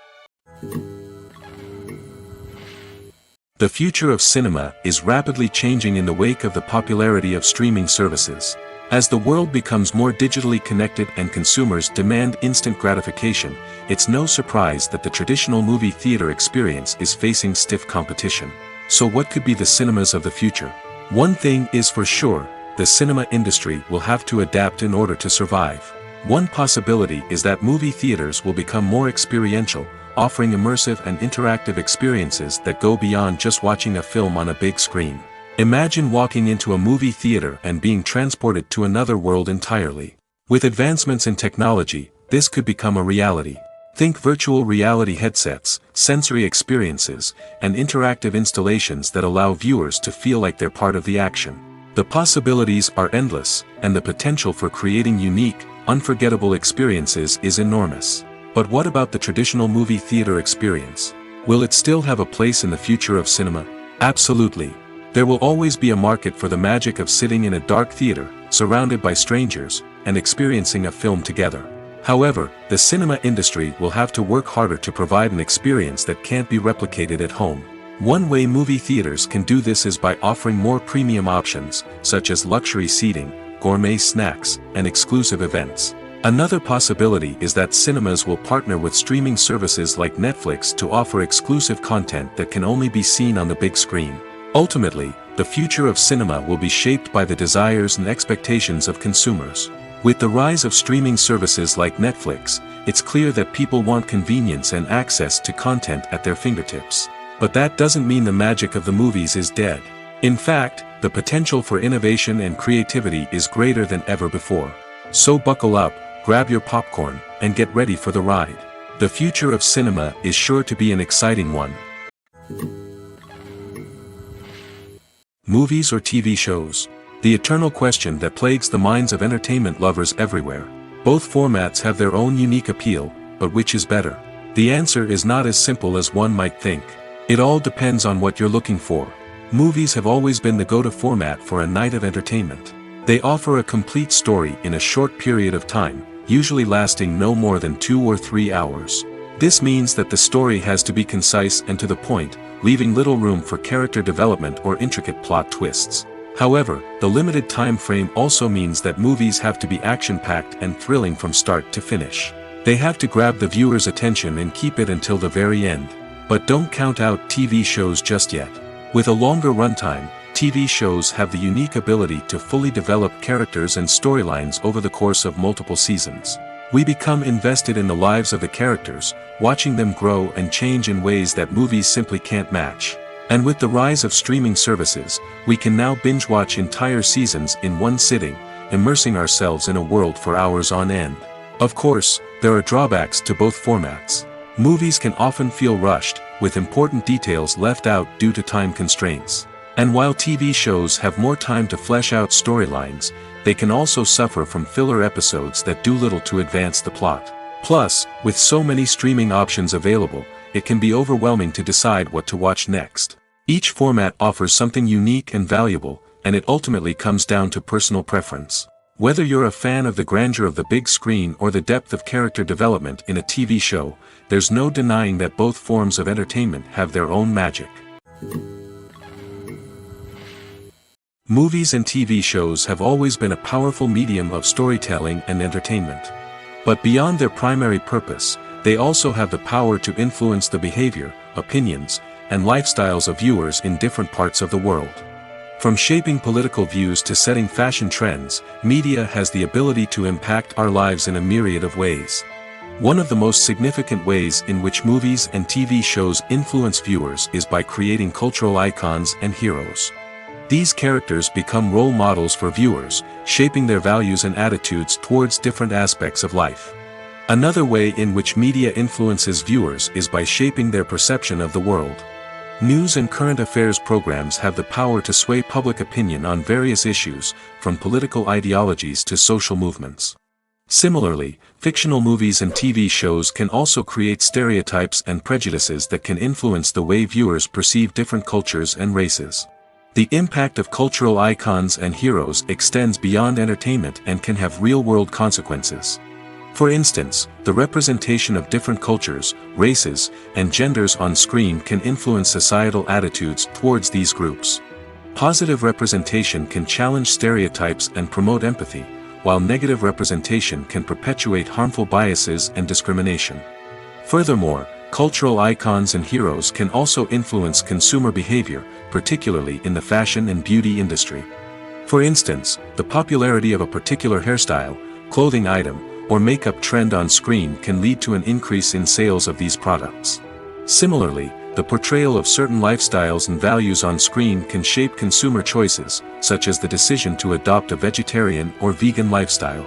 The future of cinema is rapidly changing in the wake of the popularity of streaming services. As the world becomes more digitally connected and consumers demand instant gratification, it's no surprise that the traditional movie theater experience is facing stiff competition. So what could be the cinemas of the future? One thing is for sure, the cinema industry will have to adapt in order to survive. One possibility is that movie theaters will become more experiential, offering immersive and interactive experiences that go beyond just watching a film on a big screen. Imagine walking into a movie theater and being transported to another world entirely. With advancements in technology, this could become a reality. Think virtual reality headsets, sensory experiences, and interactive installations that allow viewers to feel like they're part of the action. The possibilities are endless, and the potential for creating unique, unforgettable experiences is enormous. But what about the traditional movie theater experience? Will it still have a place in the future of cinema? Absolutely. There will always be a market for the magic of sitting in a dark theater, surrounded by strangers, and experiencing a film together. However, the cinema industry will have to work harder to provide an experience that can't be replicated at home. One way movie theaters can do this is by offering more premium options, such as luxury seating, gourmet snacks, and exclusive events. Another possibility is that cinemas will partner with streaming services like Netflix to offer exclusive content that can only be seen on the big screen. Ultimately, the future of cinema will be shaped by the desires and expectations of consumers. With the rise of streaming services like Netflix, it's clear that people want convenience and access to content at their fingertips. But that doesn't mean the magic of the movies is dead. In fact, the potential for innovation and creativity is greater than ever before. So buckle up, grab your popcorn, and get ready for the ride. The future of cinema is sure to be an exciting one. Movies or TV shows? The eternal question that plagues the minds of entertainment lovers everywhere. Both formats have their own unique appeal, but which is better? The answer is not as simple as one might think. It all depends on what you're looking for. Movies have always been the go-to format for a night of entertainment. They offer a complete story in a short period of time, usually lasting no more than 2 or 3 hours. This means that the story has to be concise and to the point, leaving little room for character development or intricate plot twists. However, the limited time frame also means that movies have to be action-packed and thrilling from start to finish. They have to grab the viewer's attention and keep it until the very end. But don't count out TV shows just yet. With a longer runtime, TV shows have the unique ability to fully develop characters and storylines over the course of multiple seasons. We become invested in the lives of the characters, watching them grow and change in ways that movies simply can't match. And with the rise of streaming services, we can now binge-watch entire seasons in one sitting, immersing ourselves in a world for hours on end. Of course, there are drawbacks to both formats. Movies can often feel rushed, with important details left out due to time constraints. And while TV shows have more time to flesh out storylines, they can also suffer from filler episodes that do little to advance the plot. Plus, with so many streaming options available, it can be overwhelming to decide what to watch next. Each format offers something unique and valuable, and it ultimately comes down to personal preference. Whether you're a fan of the grandeur of the big screen or the depth of character development in a TV show, there's no denying that both forms of entertainment have their own magic. Movies and TV shows have always been a powerful medium of storytelling and entertainment. But beyond their primary purpose, they also have the power to influence the behavior, opinions, and lifestyles of viewers in different parts of the world. From shaping political views to setting fashion trends, media has the ability to impact our lives in a myriad of ways. One of the most significant ways in which movies and TV shows influence viewers is by creating cultural icons and heroes. These characters become role models for viewers, shaping their values and attitudes towards different aspects of life. Another way in which media influences viewers is by shaping their perception of the world. News and current affairs programs have the power to sway public opinion on various issues, from political ideologies to social movements. Similarly, fictional movies and TV shows can also create stereotypes and prejudices that can influence the way viewers perceive different cultures and races. The impact of cultural icons and heroes extends beyond entertainment and can have real-world consequences. For instance, the representation of different cultures, races, and genders on screen can influence societal attitudes towards these groups. Positive representation can challenge stereotypes and promote empathy, while negative representation can perpetuate harmful biases and discrimination. Furthermore, cultural icons and heroes can also influence consumer behavior, particularly in the fashion and beauty industry. For instance, the popularity of a particular hairstyle, clothing item, or makeup trend on screen can lead to an increase in sales of these products. Similarly, the portrayal of certain lifestyles and values on screen can shape consumer choices, such as the decision to adopt a vegetarian or vegan lifestyle.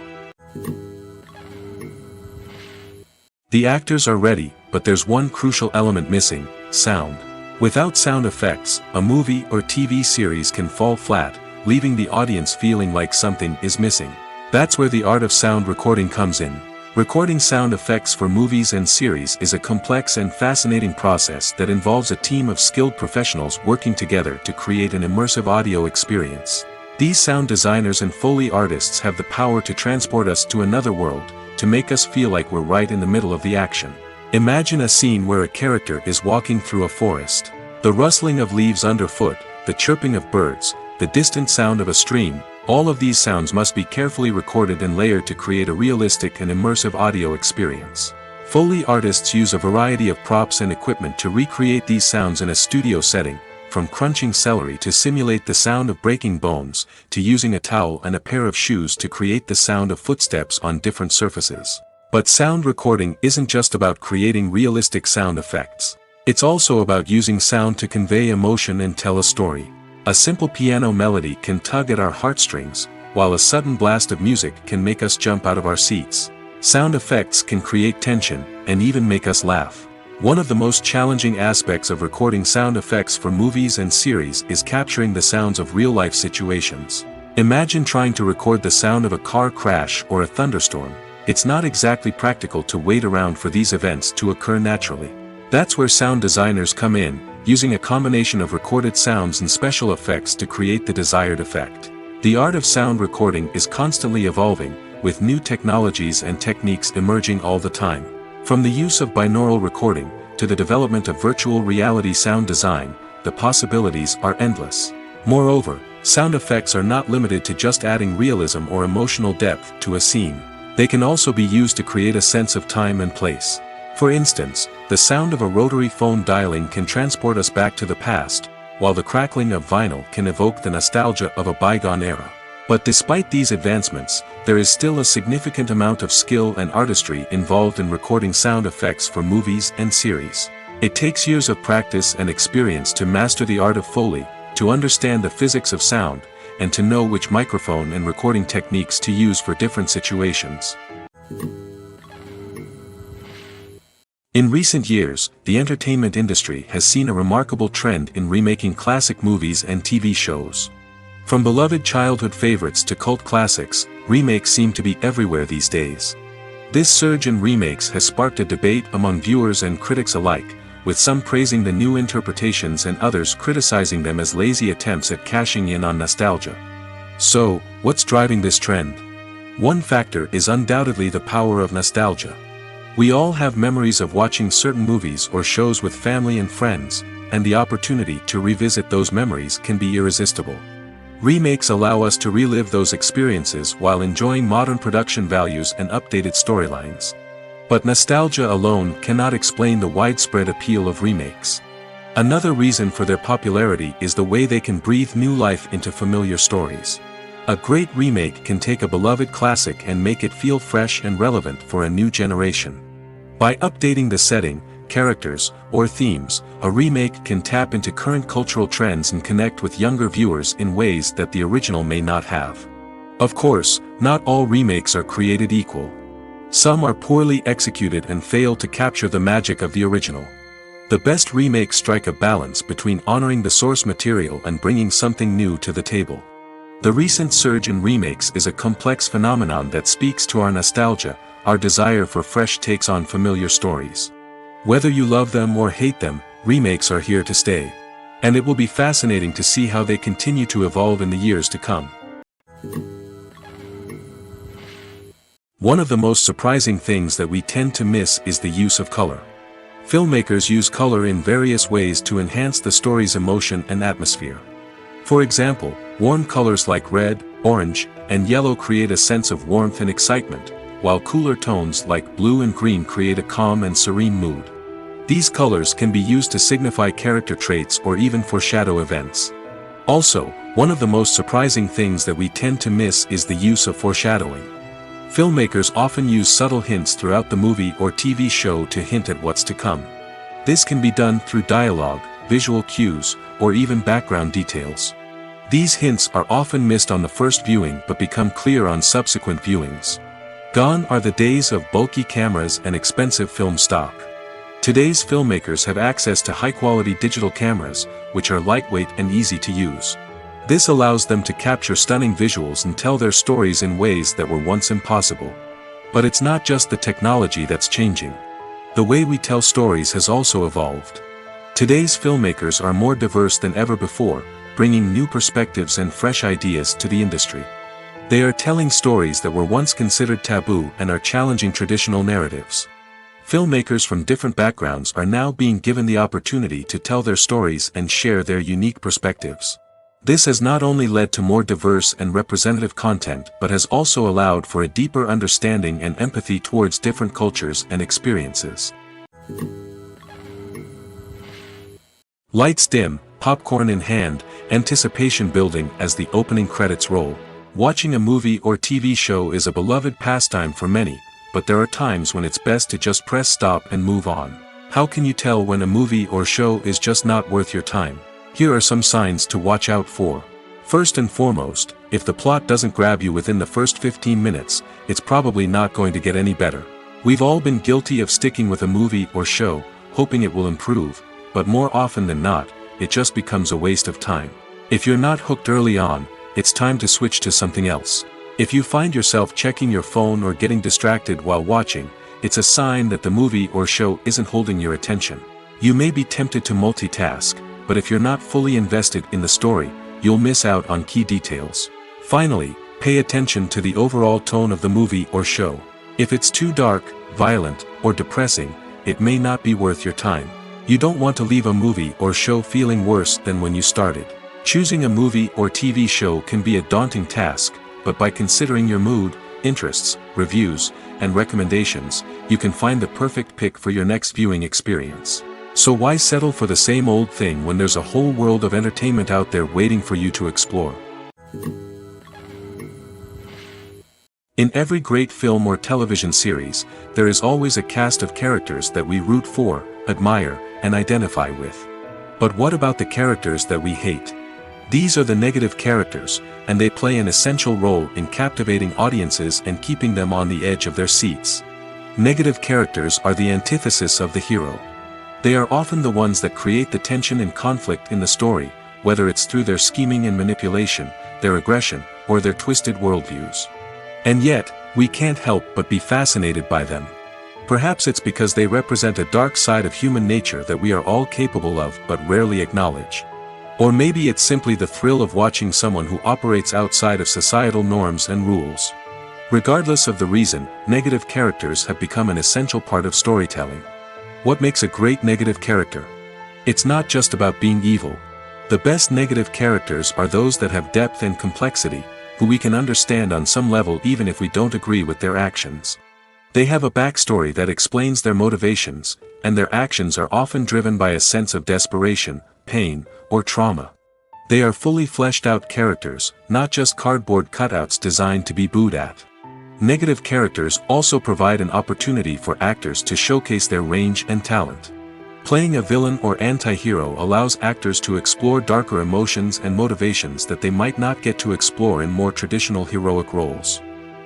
The actors are ready, but there's one crucial element missing: sound. Without sound effects, a movie or TV series can fall flat, leaving the audience feeling like something is missing. That's where the art of sound recording comes in. Recording sound effects for movies and series is a complex and fascinating process that involves a team of skilled professionals working together to create an immersive audio experience. These sound designers and Foley artists have the power to transport us to another world, to make us feel like we're right in the middle of the action. Imagine a scene where a character is walking through a forest. The rustling of leaves underfoot, the chirping of birds, the distant sound of a stream, all of these sounds must be carefully recorded and layered to create a realistic and immersive audio experience. Foley artists use a variety of props and equipment to recreate these sounds in a studio setting, from crunching celery to simulate the sound of breaking bones, to using a towel and a pair of shoes to create the sound of footsteps on different surfaces. But sound recording isn't just about creating realistic sound effects. It's also about using sound to convey emotion and tell a story. A simple piano melody can tug at our heartstrings, while a sudden blast of music can make us jump out of our seats. Sound effects can create tension, and even make us laugh. One of the most challenging aspects of recording sound effects for movies and series is capturing the sounds of real-life situations. Imagine trying to record the sound of a car crash or a thunderstorm. It's not exactly practical to wait around for these events to occur naturally. That's where sound designers come in, using a combination of recorded sounds and special effects to create the desired effect. The art of sound recording is constantly evolving, with new technologies and techniques emerging all the time. From the use of binaural recording, to the development of virtual reality sound design, the possibilities are endless. Moreover, sound effects are not limited to just adding realism or emotional depth to a scene. They can also be used to create a sense of time and place. For instance, the sound of a rotary phone dialing can transport us back to the past, while the crackling of vinyl can evoke the nostalgia of a bygone era. But despite these advancements, there is still a significant amount of skill and artistry involved in recording sound effects for movies and series. It takes years of practice and experience to master the art of Foley, to understand the physics of sound, and to know which microphone and recording techniques to use for different situations. In recent years, the entertainment industry has seen a remarkable trend in remaking classic movies and TV shows. From beloved childhood favorites to cult classics, remakes seem to be everywhere these days. This surge in remakes has sparked a debate among viewers and critics alike, with some praising the new interpretations and others criticizing them as lazy attempts at cashing in on nostalgia. So, what's driving this trend? One factor is undoubtedly the power of nostalgia. We all have memories of watching certain movies or shows with family and friends, and the opportunity to revisit those memories can be irresistible. Remakes allow us to relive those experiences while enjoying modern production values and updated storylines. But nostalgia alone cannot explain the widespread appeal of remakes. Another reason for their popularity is the way they can breathe new life into familiar stories. A great remake can take a beloved classic and make it feel fresh and relevant for a new generation. By updating the setting, characters, or themes, a remake can tap into current cultural trends and connect with younger viewers in ways that the original may not have. Of course, not all remakes are created equal. Some are poorly executed and fail to capture the magic of the original. The best remakes strike a balance between honoring the source material and bringing something new to the table. The recent surge in remakes is a complex phenomenon that speaks to our nostalgia, our desire for fresh takes on familiar stories. Whether you love them or hate them, remakes are here to stay. And it will be fascinating to see how they continue to evolve in the years to come. One of the most surprising things that we tend to miss is the use of color. Filmmakers use color in various ways to enhance the story's emotion and atmosphere. For example, warm colors like red, orange, and yellow create a sense of warmth and excitement, while cooler tones like blue and green create a calm and serene mood. These colors can be used to signify character traits or even foreshadow events. Also, one of the most surprising things that we tend to miss is the use of foreshadowing. Filmmakers often use subtle hints throughout the movie or TV show to hint at what's to come. This can be done through dialogue, visual cues, or even background details. These hints are often missed on the first viewing but become clear on subsequent viewings. Gone are the days of bulky cameras and expensive film stock. Today's filmmakers have access to high-quality digital cameras, which are lightweight and easy to use. This allows them to capture stunning visuals and tell their stories in ways that were once impossible. But it's not just the technology that's changing. The way we tell stories has also evolved. Today's filmmakers are more diverse than ever before, bringing new perspectives and fresh ideas to the industry. They are telling stories that were once considered taboo and are challenging traditional narratives. Filmmakers from different backgrounds are now being given the opportunity to tell their stories and share their unique perspectives. This has not only led to more diverse and representative content but has also allowed for a deeper understanding and empathy towards different cultures and experiences. Lights dim, popcorn in hand, anticipation building as the opening credits roll. Watching a movie or TV show is a beloved pastime for many, but there are times when it's best to just press stop and move on. How can you tell when a movie or show is just not worth your time? Here are some signs to watch out for. First and foremost, if the plot doesn't grab you within the first 15 minutes, it's probably not going to get any better. We've all been guilty of sticking with a movie or show, hoping it will improve, but more often than not, it just becomes a waste of time. If you're not hooked early on, it's time to switch to something else. If you find yourself checking your phone or getting distracted while watching, it's a sign that the movie or show isn't holding your attention. You may be tempted to multitask, but if you're not fully invested in the story, you'll miss out on key details. Finally, pay attention to the overall tone of the movie or show. If it's too dark, violent, or depressing, it may not be worth your time. You don't want to leave a movie or show feeling worse than when you started. Choosing a movie or TV show can be a daunting task, but by considering your mood, interests, reviews, and recommendations, you can find the perfect pick for your next viewing experience. So why settle for the same old thing when there's a whole world of entertainment out there waiting for you to explore? In every great film or television series, there is always a cast of characters that we root for, admire, and identify with. But what about the characters that we hate? These are the negative characters, and they play an essential role in captivating audiences and keeping them on the edge of their seats. Negative characters are the antithesis of the hero. They are often the ones that create the tension and conflict in the story, whether it's through their scheming and manipulation, their aggression, or their twisted worldviews. And yet, we can't help but be fascinated by them. Perhaps it's because they represent a dark side of human nature that we are all capable of but rarely acknowledge. Or maybe it's simply the thrill of watching someone who operates outside of societal norms and rules. Regardless of the reason, negative characters have become an essential part of storytelling. What makes a great negative character? It's not just about being evil. The best negative characters are those that have depth and complexity, who we can understand on some level even if we don't agree with their actions. They have a backstory that explains their motivations, and their actions are often driven by a sense of desperation, pain, or trauma. They are fully fleshed out characters, not just cardboard cutouts designed to be booed at. Negative characters also provide an opportunity for actors to showcase their range and talent. Playing a villain or anti-hero allows actors to explore darker emotions and motivations that they might not get to explore in more traditional heroic roles.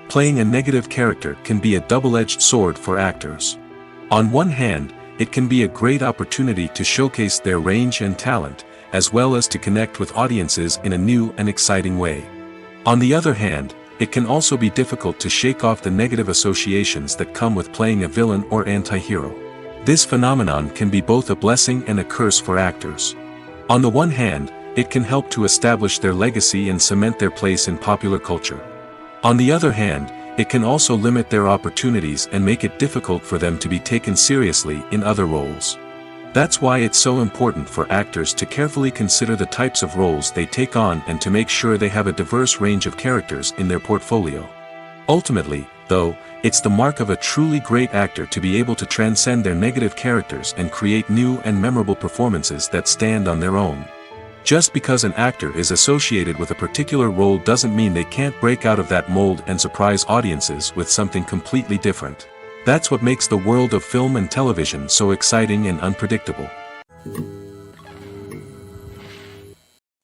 Playing a negative character can be a double-edged sword for actors. On one hand, it can be a great opportunity to showcase their range and talent, as well as to connect with audiences in a new and exciting way. On the other hand, it can also be difficult to shake off the negative associations that come with playing a villain or anti-hero. This phenomenon can be both a blessing and a curse for actors. On the one hand, it can help to establish their legacy and cement their place in popular culture. On the other hand, it can also limit their opportunities and make it difficult for them to be taken seriously in other roles. That's why it's so important for actors to carefully consider the types of roles they take on and to make sure they have a diverse range of characters in their portfolio. Ultimately, though, it's the mark of a truly great actor to be able to transcend their negative characters and create new and memorable performances that stand on their own. Just because an actor is associated with a particular role doesn't mean they can't break out of that mold and surprise audiences with something completely different. That's what makes the world of film and television so exciting and unpredictable.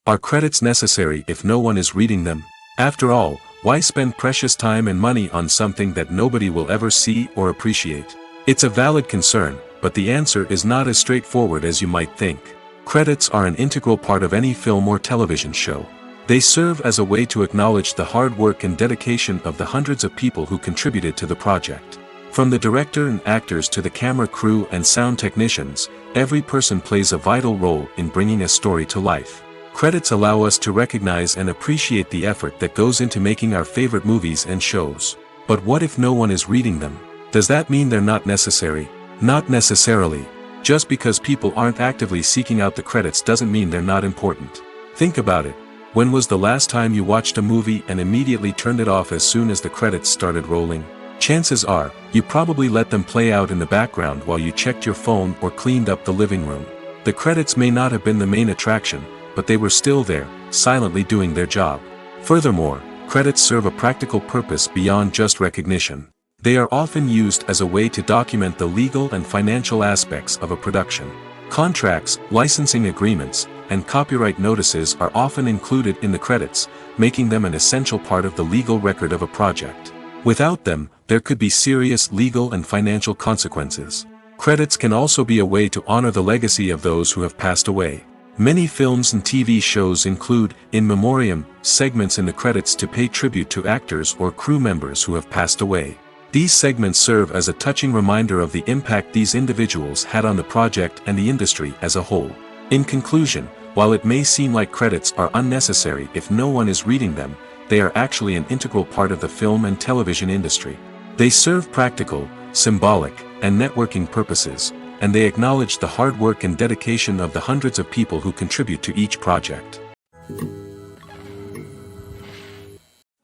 Are credits necessary if no one is reading them? After all, why spend precious time and money on something that nobody will ever see or appreciate? It's a valid concern, but the answer is not as straightforward as you might think. Credits are an integral part of any film or television show. They serve as a way to acknowledge the hard work and dedication of the hundreds of people who contributed to the project. From the director and actors to the camera crew and sound technicians, every person plays a vital role in bringing a story to life. Credits allow us to recognize and appreciate the effort that goes into making our favorite movies and shows. But what if no one is reading them? Does that mean they're not necessary? Not necessarily. Just because people aren't actively seeking out the credits doesn't mean they're not important. Think about it. When was the last time you watched a movie and immediately turned it off as soon as the credits started rolling? Chances are, you probably let them play out in the background while you checked your phone or cleaned up the living room. The credits may not have been the main attraction, but they were still there, silently doing their job. Furthermore, credits serve a practical purpose beyond just recognition. They are often used as a way to document the legal and financial aspects of a production. Contracts, licensing agreements, and copyright notices are often included in the credits, making them an essential part of the legal record of a project. Without them, there could be serious legal and financial consequences. Credits can also be a way to honor the legacy of those who have passed away. Many films and TV shows include, in memoriam, segments in the credits to pay tribute to actors or crew members who have passed away. These segments serve as a touching reminder of the impact these individuals had on the project and the industry as a whole. In conclusion, while it may seem like credits are unnecessary if no one is reading them, they are actually an integral part of the film and television industry. They serve practical, symbolic, and networking purposes, and they acknowledge the hard work and dedication of the hundreds of people who contribute to each project.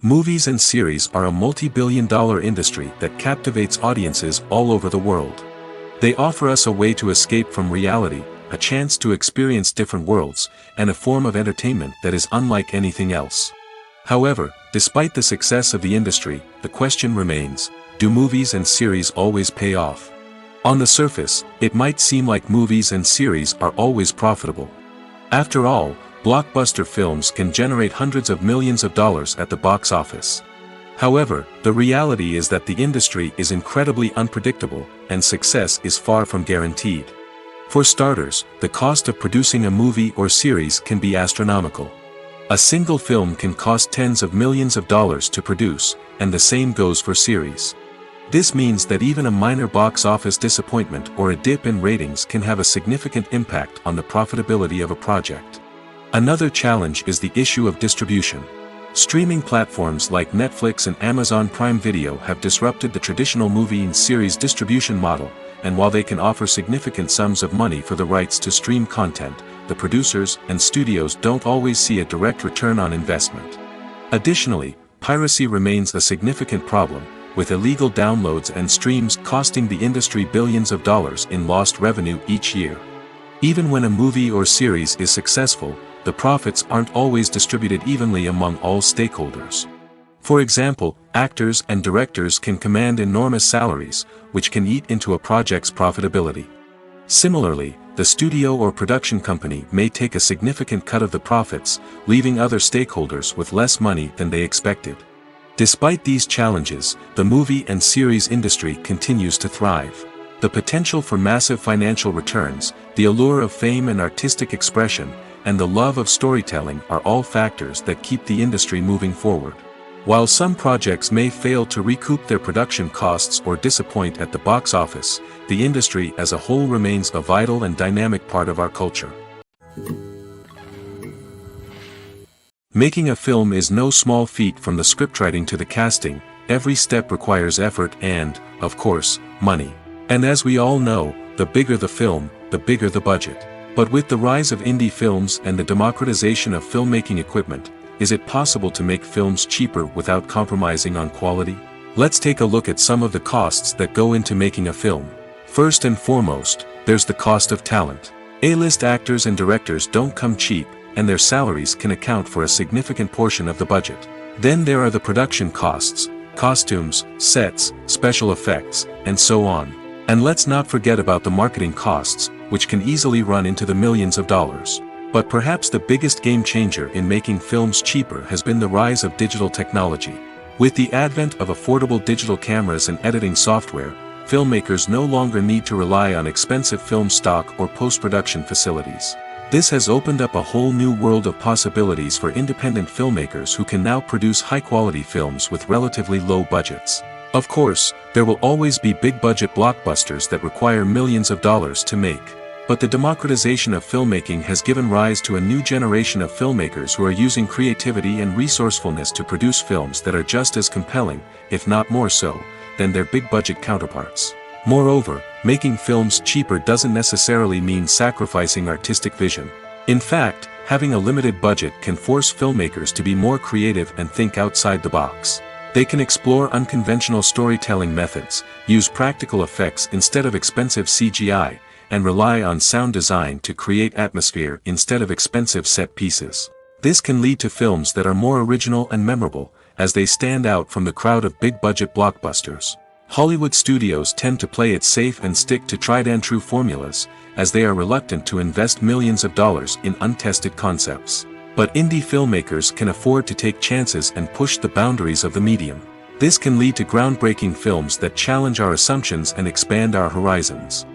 Movies and series are a multi-billion-dollar industry that captivates audiences all over the world. They offer us a way to escape from reality, a chance to experience different worlds, and a form of entertainment that is unlike anything else. However, despite the success of the industry, the question remains, do movies and series always pay off? On the surface, it might seem like movies and series are always profitable. After all, blockbuster films can generate hundreds of millions of dollars at the box office. However, the reality is that the industry is incredibly unpredictable, and success is far from guaranteed. For starters, the cost of producing a movie or series can be astronomical. A single film can cost tens of millions of dollars to produce, and the same goes for series. This means that even a minor box office disappointment or a dip in ratings can have a significant impact on the profitability of a project. Another challenge is the issue of distribution. Streaming platforms like Netflix and Amazon Prime Video have disrupted the traditional movie and series distribution model, and while they can offer significant sums of money for the rights to stream content, the producers and studios don't always see a direct return on investment. Additionally, piracy remains a significant problem, with illegal downloads and streams costing the industry billions of dollars in lost revenue each year. Even when a movie or series is successful, the profits aren't always distributed evenly among all stakeholders. For example, actors and directors can command enormous salaries, which can eat into a project's profitability. Similarly, the studio or production company may take a significant cut of the profits, leaving other stakeholders with less money than they expected. Despite these challenges, the movie and series industry continues to thrive. The potential for massive financial returns, the allure of fame and artistic expression, and the love of storytelling are all factors that keep the industry moving forward. While some projects may fail to recoup their production costs or disappoint at the box office, the industry as a whole remains a vital and dynamic part of our culture. Making a film is no small feat. From the scriptwriting to the casting, every step requires effort and, of course, money. And as we all know, the bigger the film, the bigger the budget. But with the rise of indie films and the democratization of filmmaking equipment, is it possible to make films cheaper without compromising on quality? Let's take a look at some of the costs that go into making a film. First and foremost, there's the cost of talent. A-list actors and directors don't come cheap, and their salaries can account for a significant portion of the budget. Then there are the production costs, costumes, sets, special effects, and so on. And let's not forget about the marketing costs, which can easily run into the millions of dollars. But perhaps the biggest game changer in making films cheaper has been the rise of digital technology. With the advent of affordable digital cameras and editing software, filmmakers no longer need to rely on expensive film stock or post-production facilities. This has opened up a whole new world of possibilities for independent filmmakers who can now produce high-quality films with relatively low budgets. Of course, there will always be big-budget blockbusters that require millions of dollars to make. But the democratization of filmmaking has given rise to a new generation of filmmakers who are using creativity and resourcefulness to produce films that are just as compelling, if not more so, than their big-budget counterparts. Moreover, making films cheaper doesn't necessarily mean sacrificing artistic vision. In fact, having a limited budget can force filmmakers to be more creative and think outside the box. They can explore unconventional storytelling methods, use practical effects instead of expensive CGI, and rely on sound design to create atmosphere instead of expensive set pieces. This can lead to films that are more original and memorable, as they stand out from the crowd of big-budget blockbusters. Hollywood studios tend to play it safe and stick to tried-and-true formulas, as they are reluctant to invest millions of dollars in untested concepts. But indie filmmakers can afford to take chances and push the boundaries of the medium. This can lead to groundbreaking films that challenge our assumptions and expand our horizons.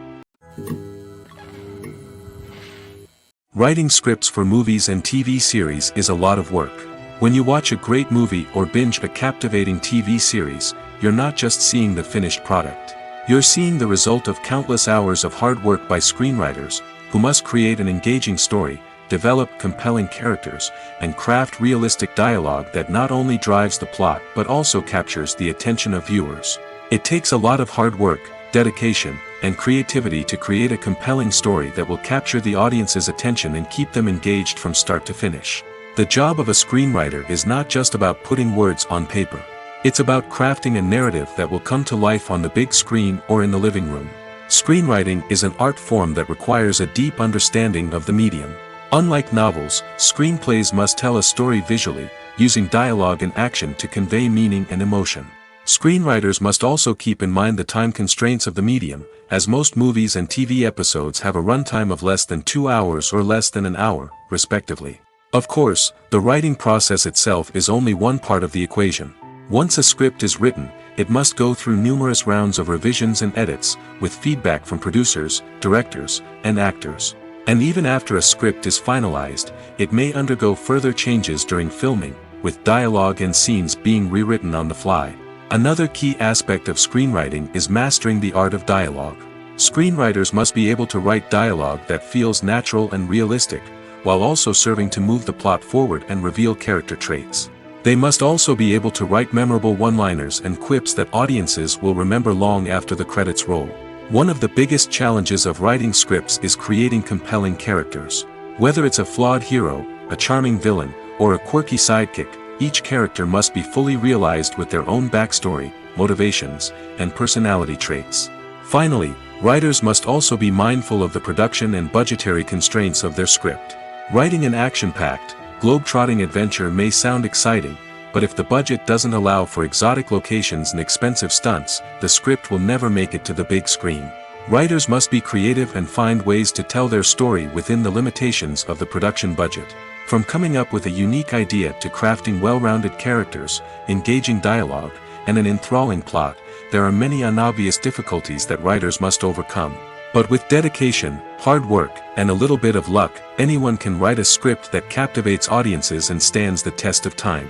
Writing scripts for movies and TV series is a lot of work. When you watch a great movie or binge a captivating TV series, you're not just seeing the finished product. You're seeing the result of countless hours of hard work by screenwriters, who must create an engaging story, develop compelling characters, and craft realistic dialogue that not only drives the plot but also captures the attention of viewers. It takes a lot of hard work, dedication, and creativity to create a compelling story that will capture the audience's attention and keep them engaged from start to finish. The job of a screenwriter is not just about putting words on paper. It's about crafting a narrative that will come to life on the big screen or in the living room. Screenwriting is an art form that requires a deep understanding of the medium. Unlike novels, screenplays must tell a story visually, using dialogue and action to convey meaning and emotion. Screenwriters must also keep in mind the time constraints of the medium, as most movies and TV episodes have a runtime of less than 2 hours or less than an hour, respectively. Of course, the writing process itself is only one part of the equation. Once a script is written, it must go through numerous rounds of revisions and edits, with feedback from producers, directors, and actors. And even after a script is finalized, it may undergo further changes during filming, with dialogue and scenes being rewritten on the fly. Another key aspect of screenwriting is mastering the art of dialogue. Screenwriters must be able to write dialogue that feels natural and realistic, while also serving to move the plot forward and reveal character traits. They must also be able to write memorable one-liners and quips that audiences will remember long after the credits roll. One of the biggest challenges of writing scripts is creating compelling characters. Whether it's a flawed hero, a charming villain, or a quirky sidekick, each character must be fully realized with their own backstory, motivations, and personality traits. Finally, writers must also be mindful of the production and budgetary constraints of their script. Writing an action-packed, globe-trotting adventure may sound exciting, but if the budget doesn't allow for exotic locations and expensive stunts, the script will never make it to the big screen. Writers must be creative and find ways to tell their story within the limitations of the production budget. From coming up with a unique idea to crafting well-rounded characters, engaging dialogue, and an enthralling plot, there are many unobvious difficulties that writers must overcome. But with dedication, hard work, and a little bit of luck, anyone can write a script that captivates audiences and stands the test of time.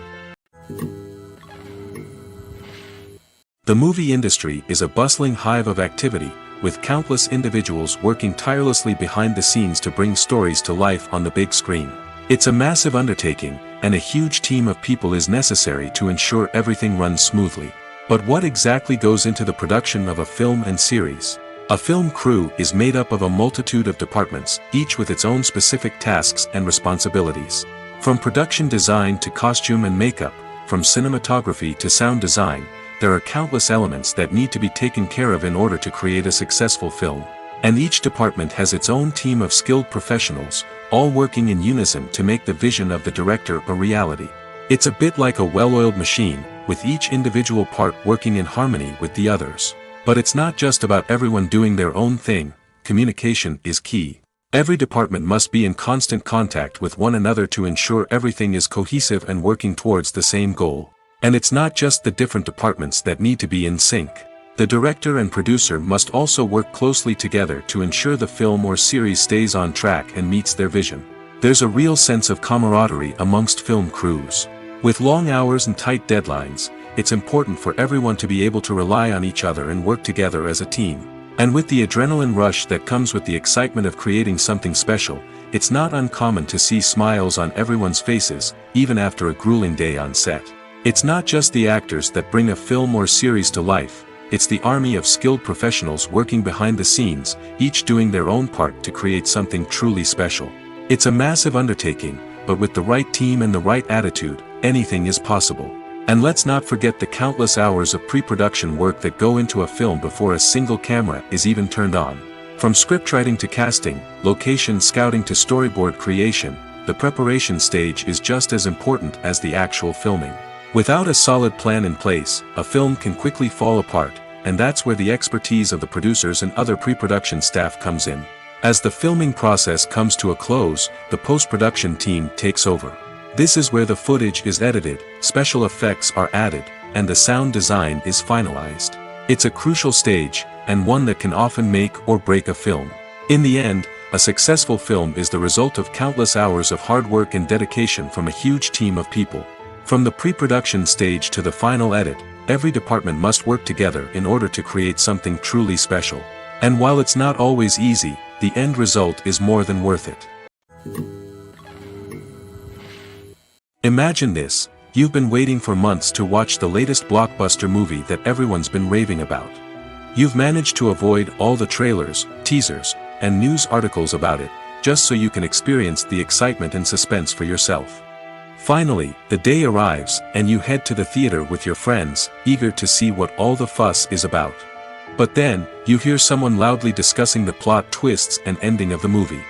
The movie industry is a bustling hive of activity, with countless individuals working tirelessly behind the scenes to bring stories to life on the big screen. It's a massive undertaking, and a huge team of people is necessary to ensure everything runs smoothly. But what exactly goes into the production of a film and series? A film crew is made up of a multitude of departments, each with its own specific tasks and responsibilities. From production design to costume and makeup, from cinematography to sound design, there are countless elements that need to be taken care of in order to create a successful film. And each department has its own team of skilled professionals, all working in unison to make the vision of the director a reality. It's a bit like a well-oiled machine, with each individual part working in harmony with the others. But it's not just about everyone doing their own thing. Communication is key. Every department must be in constant contact with one another to ensure everything is cohesive and working towards the same goal. And it's not just the different departments that need to be in sync. The director and producer must also work closely together to ensure the film or series stays on track and meets their vision. There's a real sense of camaraderie amongst film crews. With long hours and tight deadlines, it's important for everyone to be able to rely on each other and work together as a team. And with the adrenaline rush that comes with the excitement of creating something special, it's not uncommon to see smiles on everyone's faces, even after a grueling day on set. It's not just the actors that bring a film or series to life, it's the army of skilled professionals working behind the scenes, each doing their own part to create something truly special. It's a massive undertaking, but with the right team and the right attitude, anything is possible. And let's not forget the countless hours of pre-production work that go into a film before a single camera is even turned on. From scriptwriting to casting, location scouting to storyboard creation, the preparation stage is just as important as the actual filming. Without a solid plan in place, a film can quickly fall apart, and that's where the expertise of the producers and other pre-production staff comes in. As the filming process comes to a close, the post-production team takes over. This is where the footage is edited, special effects are added, and the sound design is finalized. It's a crucial stage, and one that can often make or break a film. In the end, a successful film is the result of countless hours of hard work and dedication from a huge team of people. From the pre-production stage to the final edit, every department must work together in order to create something truly special. And while it's not always easy, the end result is more than worth it. Imagine this: you've been waiting for months to watch the latest blockbuster movie that everyone's been raving about. You've managed to avoid all the trailers, teasers, and news articles about it, just so you can experience the excitement and suspense for yourself. Finally, the day arrives, and you head to the theater with your friends, eager to see what all the fuss is about. But then, you hear someone loudly discussing the plot twists and ending of the movie.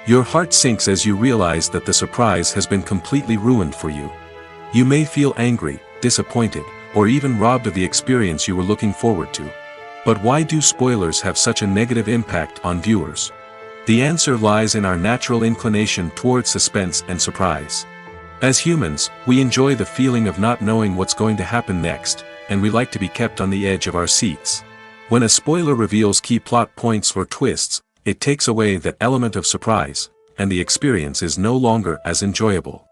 Your heart sinks as you realize that the surprise has been completely ruined for you. You may feel angry, disappointed, or even robbed of the experience you were looking forward to. But why do spoilers have such a negative impact on viewers? The answer lies in our natural inclination towards suspense and surprise. As humans, we enjoy the feeling of not knowing what's going to happen next, and we like to be kept on the edge of our seats. When a spoiler reveals key plot points or twists, it takes away that element of surprise, and the experience is no longer as enjoyable.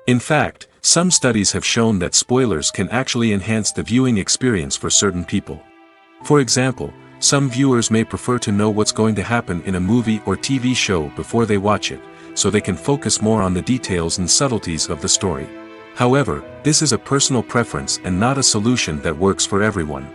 In fact, some studies have shown that spoilers can actually enhance the viewing experience for certain people. For example, some viewers may prefer to know what's going to happen in a movie or TV show before they watch it, so they can focus more on the details and subtleties of the story. However, this is a personal preference and not a solution that works for everyone.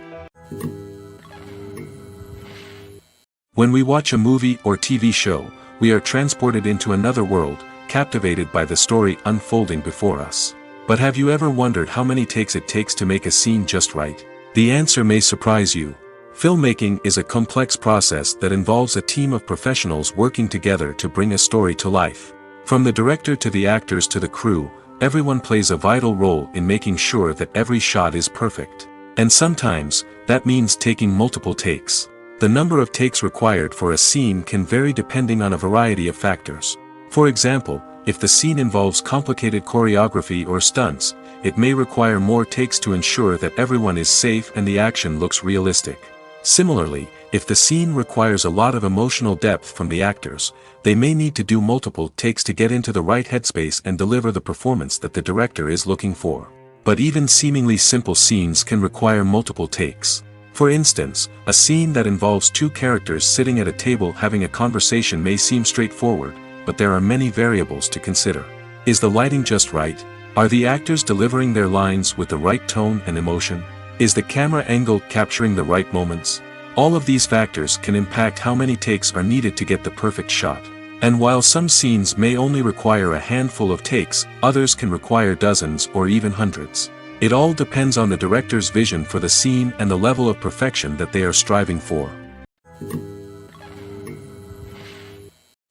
When we watch a movie or TV show, we are transported into another world, captivated by the story unfolding before us. But have you ever wondered how many takes it takes to make a scene just right? The answer may surprise you. Filmmaking is a complex process that involves a team of professionals working together to bring a story to life. From the director to the actors to the crew, everyone plays a vital role in making sure that every shot is perfect. And sometimes, that means taking multiple takes. The number of takes required for a scene can vary depending on a variety of factors. For example, if the scene involves complicated choreography or stunts, it may require more takes to ensure that everyone is safe and the action looks realistic. Similarly, if the scene requires a lot of emotional depth from the actors, they may need to do multiple takes to get into the right headspace and deliver the performance that the director is looking for. But even seemingly simple scenes can require multiple takes. For instance, a scene that involves two characters sitting at a table having a conversation may seem straightforward, but there are many variables to consider. Is the lighting just right? Are the actors delivering their lines with the right tone and emotion? Is the camera angle capturing the right moments? All of these factors can impact how many takes are needed to get the perfect shot. And while some scenes may only require a handful of takes, others can require dozens or even hundreds. It all depends on the director's vision for the scene and the level of perfection that they are striving for.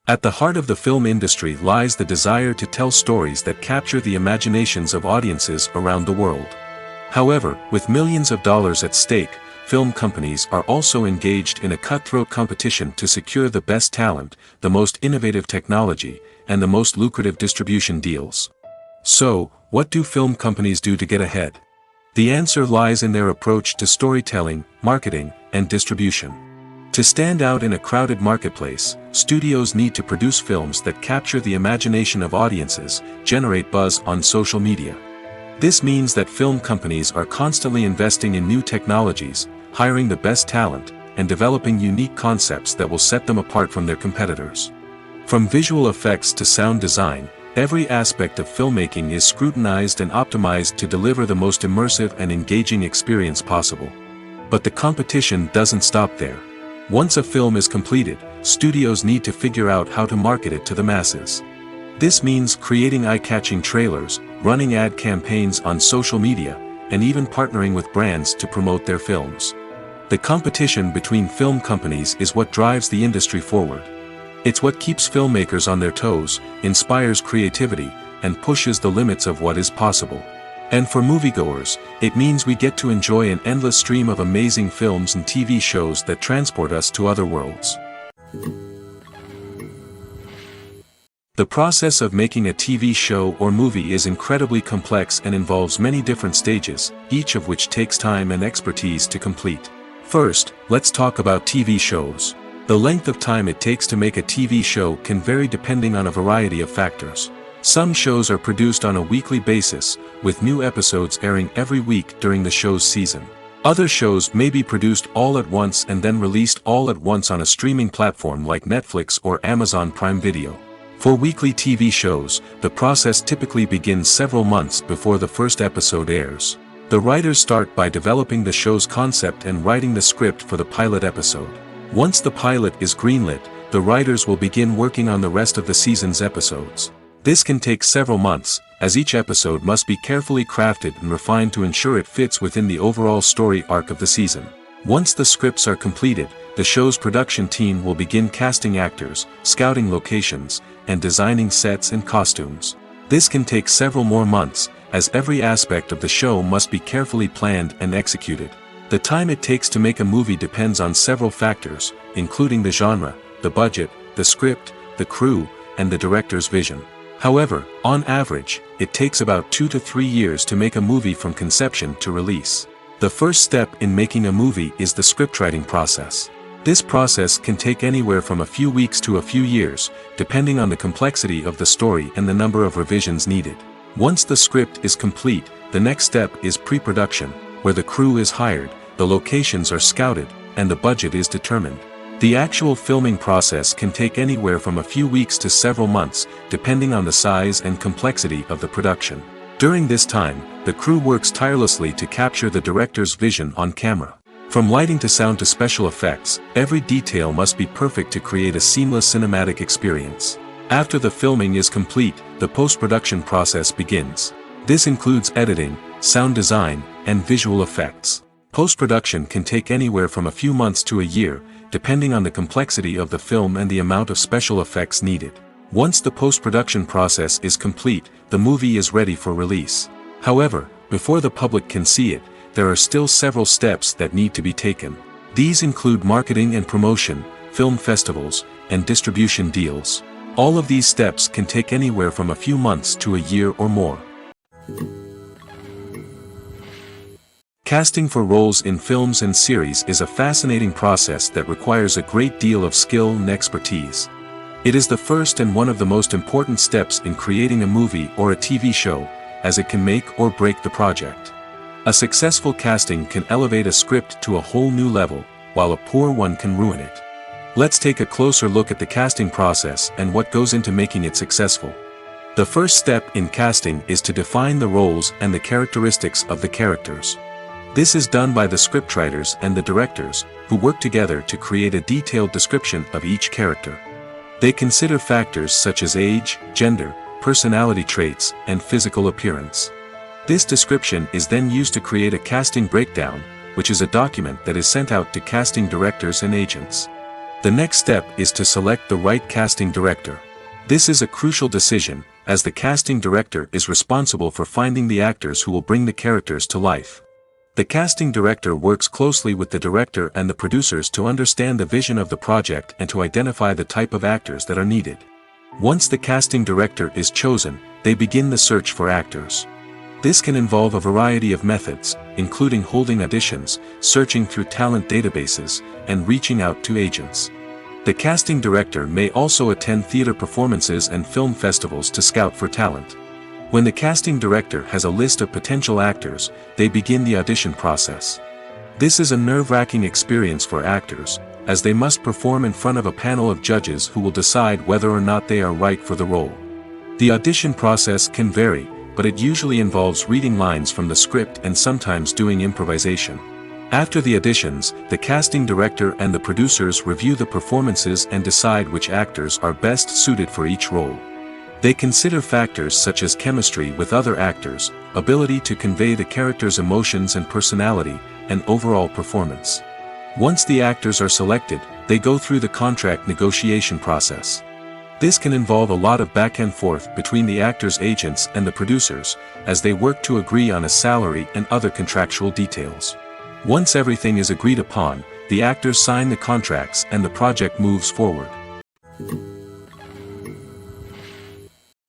At the heart of the film industry lies the desire to tell stories that capture the imaginations of audiences around the world. However, with millions of dollars at stake, film companies are also engaged in a cutthroat competition to secure the best talent, the most innovative technology, and the most lucrative distribution deals. So, what do film companies do to get ahead? The answer lies in their approach to storytelling, marketing, and distribution. To stand out in a crowded marketplace, studios need to produce films that capture the imagination of audiences, generate buzz on social media. This means that film companies are constantly investing in new technologies, hiring the best talent, and developing unique concepts that will set them apart from their competitors. From visual effects to sound design, every aspect of filmmaking is scrutinized and optimized to deliver the most immersive and engaging experience possible. But the competition doesn't stop there. Once a film is completed, studios need to figure out how to market it to the masses. This means creating eye-catching trailers, running ad campaigns on social media, and even partnering with brands to promote their films. The competition between film companies is what drives the industry forward. It's what keeps filmmakers on their toes, inspires creativity, and pushes the limits of what is possible. And for moviegoers, it means we get to enjoy an endless stream of amazing films and TV shows that transport us to other worlds. The process of making a TV show or movie is incredibly complex and involves many different stages, each of which takes time and expertise to complete. First, let's talk about TV shows. The length of time it takes to make a TV show can vary depending on a variety of factors. Some shows are produced on a weekly basis, with new episodes airing every week during the show's season. Other shows may be produced all at once and then released all at once on a streaming platform like Netflix or Amazon Prime Video. For weekly TV shows, the process typically begins several months before the first episode airs. The writers start by developing the show's concept and writing the script for the pilot episode. Once the pilot is greenlit, the writers will begin working on the rest of the season's episodes. This can take several months, as each episode must be carefully crafted and refined to ensure it fits within the overall story arc of the season. Once the scripts are completed, the show's production team will begin casting actors, scouting locations, and designing sets and costumes. This can take several more months, as every aspect of the show must be carefully planned and executed. The time it takes to make a movie depends on several factors, including the genre, the budget, the script, the crew, and the director's vision. However, on average, it takes about 2 to 3 years to make a movie from conception to release. The first step in making a movie is the scriptwriting process. This process can take anywhere from a few weeks to a few years, depending on the complexity of the story and the number of revisions needed. Once the script is complete, the next step is pre-production, where the crew is hired, the locations are scouted, and the budget is determined. The actual filming process can take anywhere from a few weeks to several months, depending on the size and complexity of the production. During this time, the crew works tirelessly to capture the director's vision on camera. From lighting to sound to special effects, every detail must be perfect to create a seamless cinematic experience. After the filming is complete, the post-production process begins. This includes editing, sound design, and visual effects. Post-production can take anywhere from a few months to a year, depending on the complexity of the film and the amount of special effects needed. Once the post-production process is complete, the movie is ready for release. However, before the public can see it, there are still several steps that need to be taken. These include marketing and promotion, film festivals, and distribution deals. All of these steps can take anywhere from a few months to a year or more. Casting for roles in films and series is a fascinating process that requires a great deal of skill and expertise. It is the first and one of the most important steps in creating a movie or a TV show, as it can make or break the project. A successful casting can elevate a script to a whole new level, while a poor one can ruin it. Let's take a closer look at the casting process and what goes into making it successful. The first step in casting is to define the roles and the characteristics of the characters. This is done by the scriptwriters and the directors, who work together to create a detailed description of each character. They consider factors such as age, gender, personality traits, and physical appearance. This description is then used to create a casting breakdown, which is a document that is sent out to casting directors and agents. The next step is to select the right casting director. This is a crucial decision, as the casting director is responsible for finding the actors who will bring the characters to life. The casting director works closely with the director and the producers to understand the vision of the project and to identify the type of actors that are needed. Once the casting director is chosen, they begin the search for actors. This can involve a variety of methods, including holding auditions, searching through talent databases, and reaching out to agents. The casting director may also attend theater performances and film festivals to scout for talent. When the casting director has a list of potential actors, they begin the audition process. This is a nerve-wracking experience for actors, as they must perform in front of a panel of judges who will decide whether or not they are right for the role. The audition process can vary, but it usually involves reading lines from the script and sometimes doing improvisation. After the auditions, the casting director and the producers review the performances and decide which actors are best suited for each role. They consider factors such as chemistry with other actors, ability to convey the character's emotions and personality, and overall performance. Once the actors are selected, they go through the contract negotiation process. This can involve a lot of back and forth between the actors' agents and the producers, as they work to agree on a salary and other contractual details. Once everything is agreed upon, the actors sign the contracts and the project moves forward.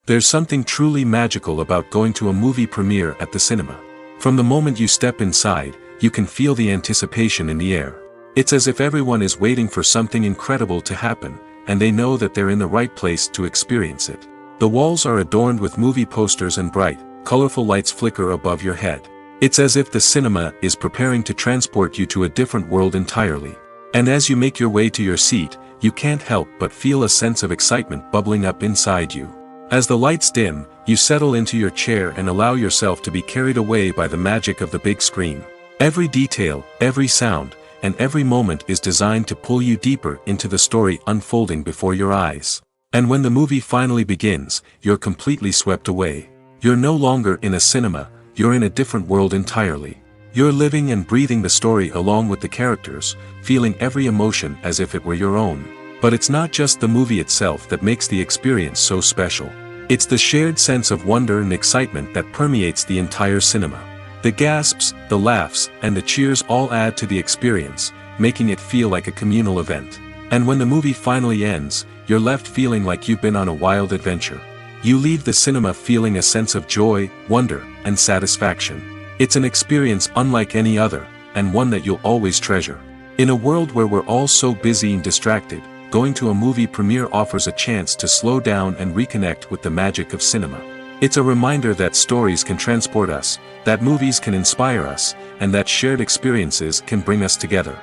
There's something truly magical about going to a movie premiere at the cinema. From the moment you step inside, you can feel the anticipation in the air. It's as if everyone is waiting for something incredible to happen, and they know that they're in the right place to experience it. The walls are adorned with movie posters and bright, colorful lights flicker above your head. It's as if the cinema is preparing to transport you to a different world entirely. And as you make your way to your seat, you can't help but feel a sense of excitement bubbling up inside you. As the lights dim, you settle into your chair and allow yourself to be carried away by the magic of the big screen. Every detail, every sound, and every moment is designed to pull you deeper into the story unfolding before your eyes. And when the movie finally begins, you're completely swept away. You're no longer in a cinema, you're in a different world entirely. You're living and breathing the story along with the characters, feeling every emotion as if it were your own. But it's not just the movie itself that makes the experience so special. It's the shared sense of wonder and excitement that permeates the entire cinema. The gasps, the laughs, and the cheers all add to the experience, making it feel like a communal event. And when the movie finally ends, you're left feeling like you've been on a wild adventure. You leave the cinema feeling a sense of joy, wonder, and satisfaction. It's an experience unlike any other, and one that you'll always treasure. In a world where we're all so busy and distracted, going to a movie premiere offers a chance to slow down and reconnect with the magic of cinema. It's a reminder that stories can transport us, that movies can inspire us, and that shared experiences can bring us together.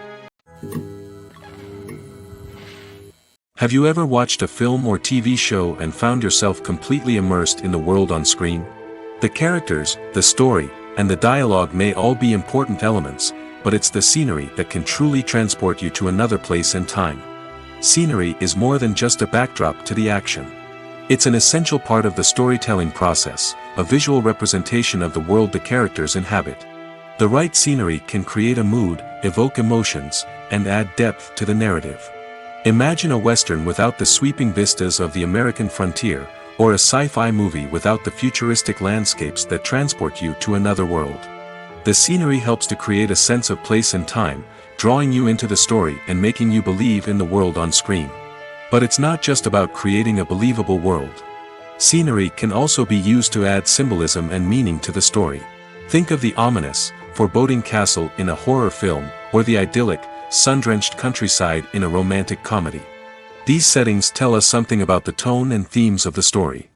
Have you ever watched a film or TV show and found yourself completely immersed in the world on screen? The characters, the story, and the dialogue may all be important elements, but it's the scenery that can truly transport you to another place and time. Scenery is more than just a backdrop to the action. It's an essential part of the storytelling process, a visual representation of the world the characters inhabit. The right scenery can create a mood, evoke emotions, and add depth to the narrative. Imagine a Western without the sweeping vistas of the American frontier, or a sci-fi movie without the futuristic landscapes that transport you to another world. The scenery helps to create a sense of place and time, drawing you into the story and making you believe in the world on screen. But it's not just about creating a believable world. Scenery can also be used to add symbolism and meaning to the story. Think of the ominous, foreboding castle in a horror film, or the idyllic, sun-drenched countryside in a romantic comedy. These settings tell us something about the tone and themes of the story.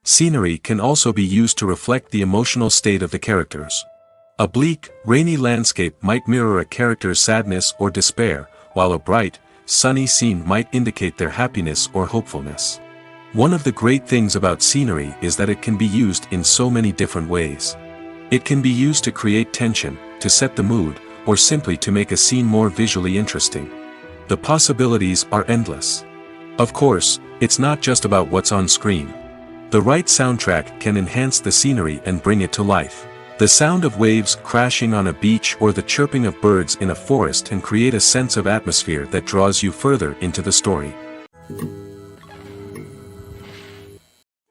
Scenery can also be used to reflect the emotional state of the characters. A bleak, rainy landscape might mirror a character's sadness or despair, while a bright, sunny scene might indicate their happiness or hopefulness. One of the great things about scenery is that it can be used in so many different ways. It can be used to create tension, to set the mood, or simply to make a scene more visually interesting. The possibilities are endless. Of course, it's not just about what's on screen. The right soundtrack can enhance the scenery and bring it to life. The sound of waves crashing on a beach or the chirping of birds in a forest can create a sense of atmosphere that draws you further into the story.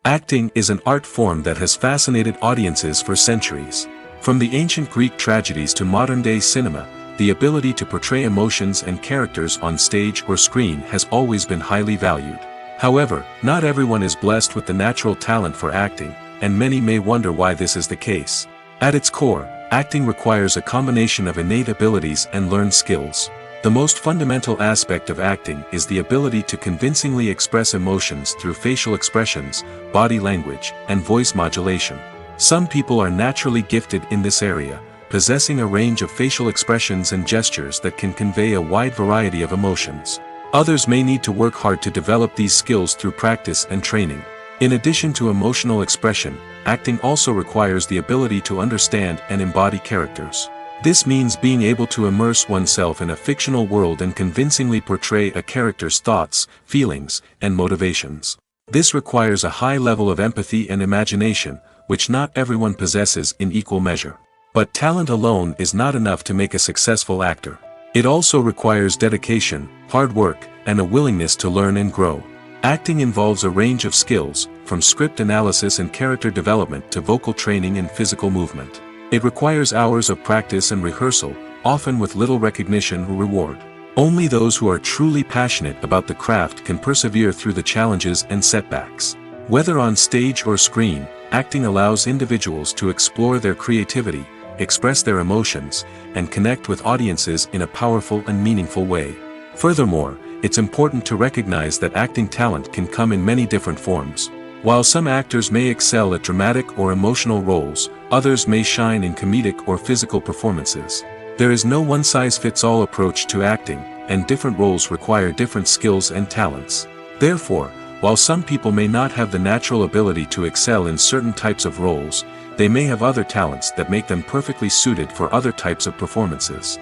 Acting is an art form that has fascinated audiences for centuries. From the ancient Greek tragedies to modern-day cinema, the ability to portray emotions and characters on stage or screen has always been highly valued. However, not everyone is blessed with the natural talent for acting, and many may wonder why this is the case. At its core, acting requires a combination of innate abilities and learned skills. The most fundamental aspect of acting is the ability to convincingly express emotions through facial expressions, body language, and voice modulation. Some people are naturally gifted in this area, possessing a range of facial expressions and gestures that can convey a wide variety of emotions. Others may need to work hard to develop these skills through practice and training. In addition to emotional expression, acting also requires the ability to understand and embody characters. This means being able to immerse oneself in a fictional world and convincingly portray a character's thoughts, feelings, and motivations. This requires a high level of empathy and imagination, which not everyone possesses in equal measure. But talent alone is not enough to make a successful actor. It also requires dedication, hard work, and a willingness to learn and grow. Acting involves a range of skills, from script analysis and character development to vocal training and physical movement. It requires hours of practice and rehearsal, often with little recognition or reward. Only those who are truly passionate about the craft can persevere through the challenges and setbacks. Whether on stage or screen, acting allows individuals to explore their creativity, express their emotions, and connect with audiences in a powerful and meaningful way. Furthermore, it's important to recognize that acting talent can come in many different forms. While some actors may excel at dramatic or emotional roles, others may shine in comedic or physical performances. There is no one-size-fits-all approach to acting, and different roles require different skills and talents. Therefore, while some people may not have the natural ability to excel in certain types of roles, they may have other talents that make them perfectly suited for other types of performances.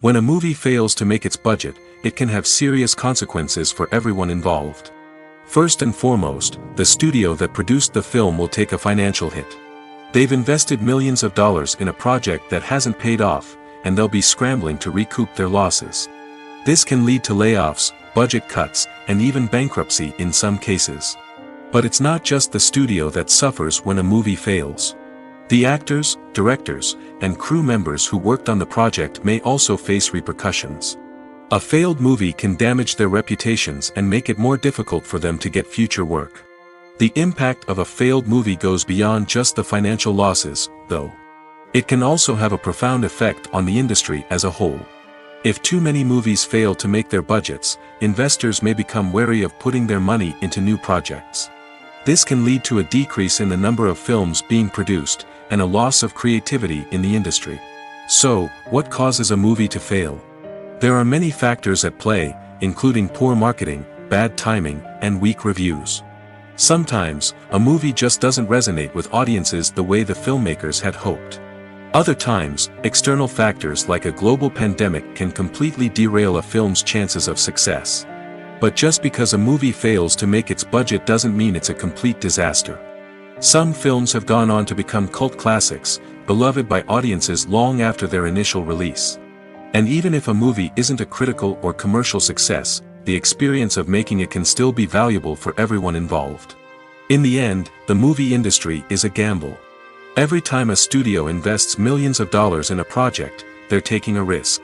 When a movie fails to make its budget, it can have serious consequences for everyone involved. First and foremost, the studio that produced the film will take a financial hit. They've invested millions of dollars in a project that hasn't paid off, and they'll be scrambling to recoup their losses. This can lead to layoffs, budget cuts, and even bankruptcy in some cases. But it's not just the studio that suffers when a movie fails. The actors, directors, and crew members who worked on the project may also face repercussions. A failed movie can damage their reputations and make it more difficult for them to get future work. The impact of a failed movie goes beyond just the financial losses, though. It can also have a profound effect on the industry as a whole. If too many movies fail to make their budgets, investors may become wary of putting their money into new projects. This can lead to a decrease in the number of films being produced, and a loss of creativity in the industry. So, what causes a movie to fail? There are many factors at play, including poor marketing, bad timing, and weak reviews. Sometimes, a movie just doesn't resonate with audiences the way the filmmakers had hoped. Other times, external factors like a global pandemic can completely derail a film's chances of success. But just because a movie fails to make its budget doesn't mean it's a complete disaster. Some films have gone on to become cult classics, beloved by audiences long after their initial release. And even if a movie isn't a critical or commercial success, the experience of making it can still be valuable for everyone involved. In the end, the movie industry is a gamble. Every time a studio invests millions of dollars in a project, they're taking a risk.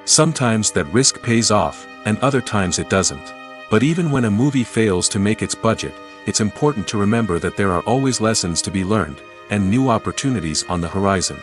Sometimes that risk pays off, and other times it doesn't. But even when a movie fails to make its budget, it's important to remember that there are always lessons to be learned, and new opportunities on the horizon.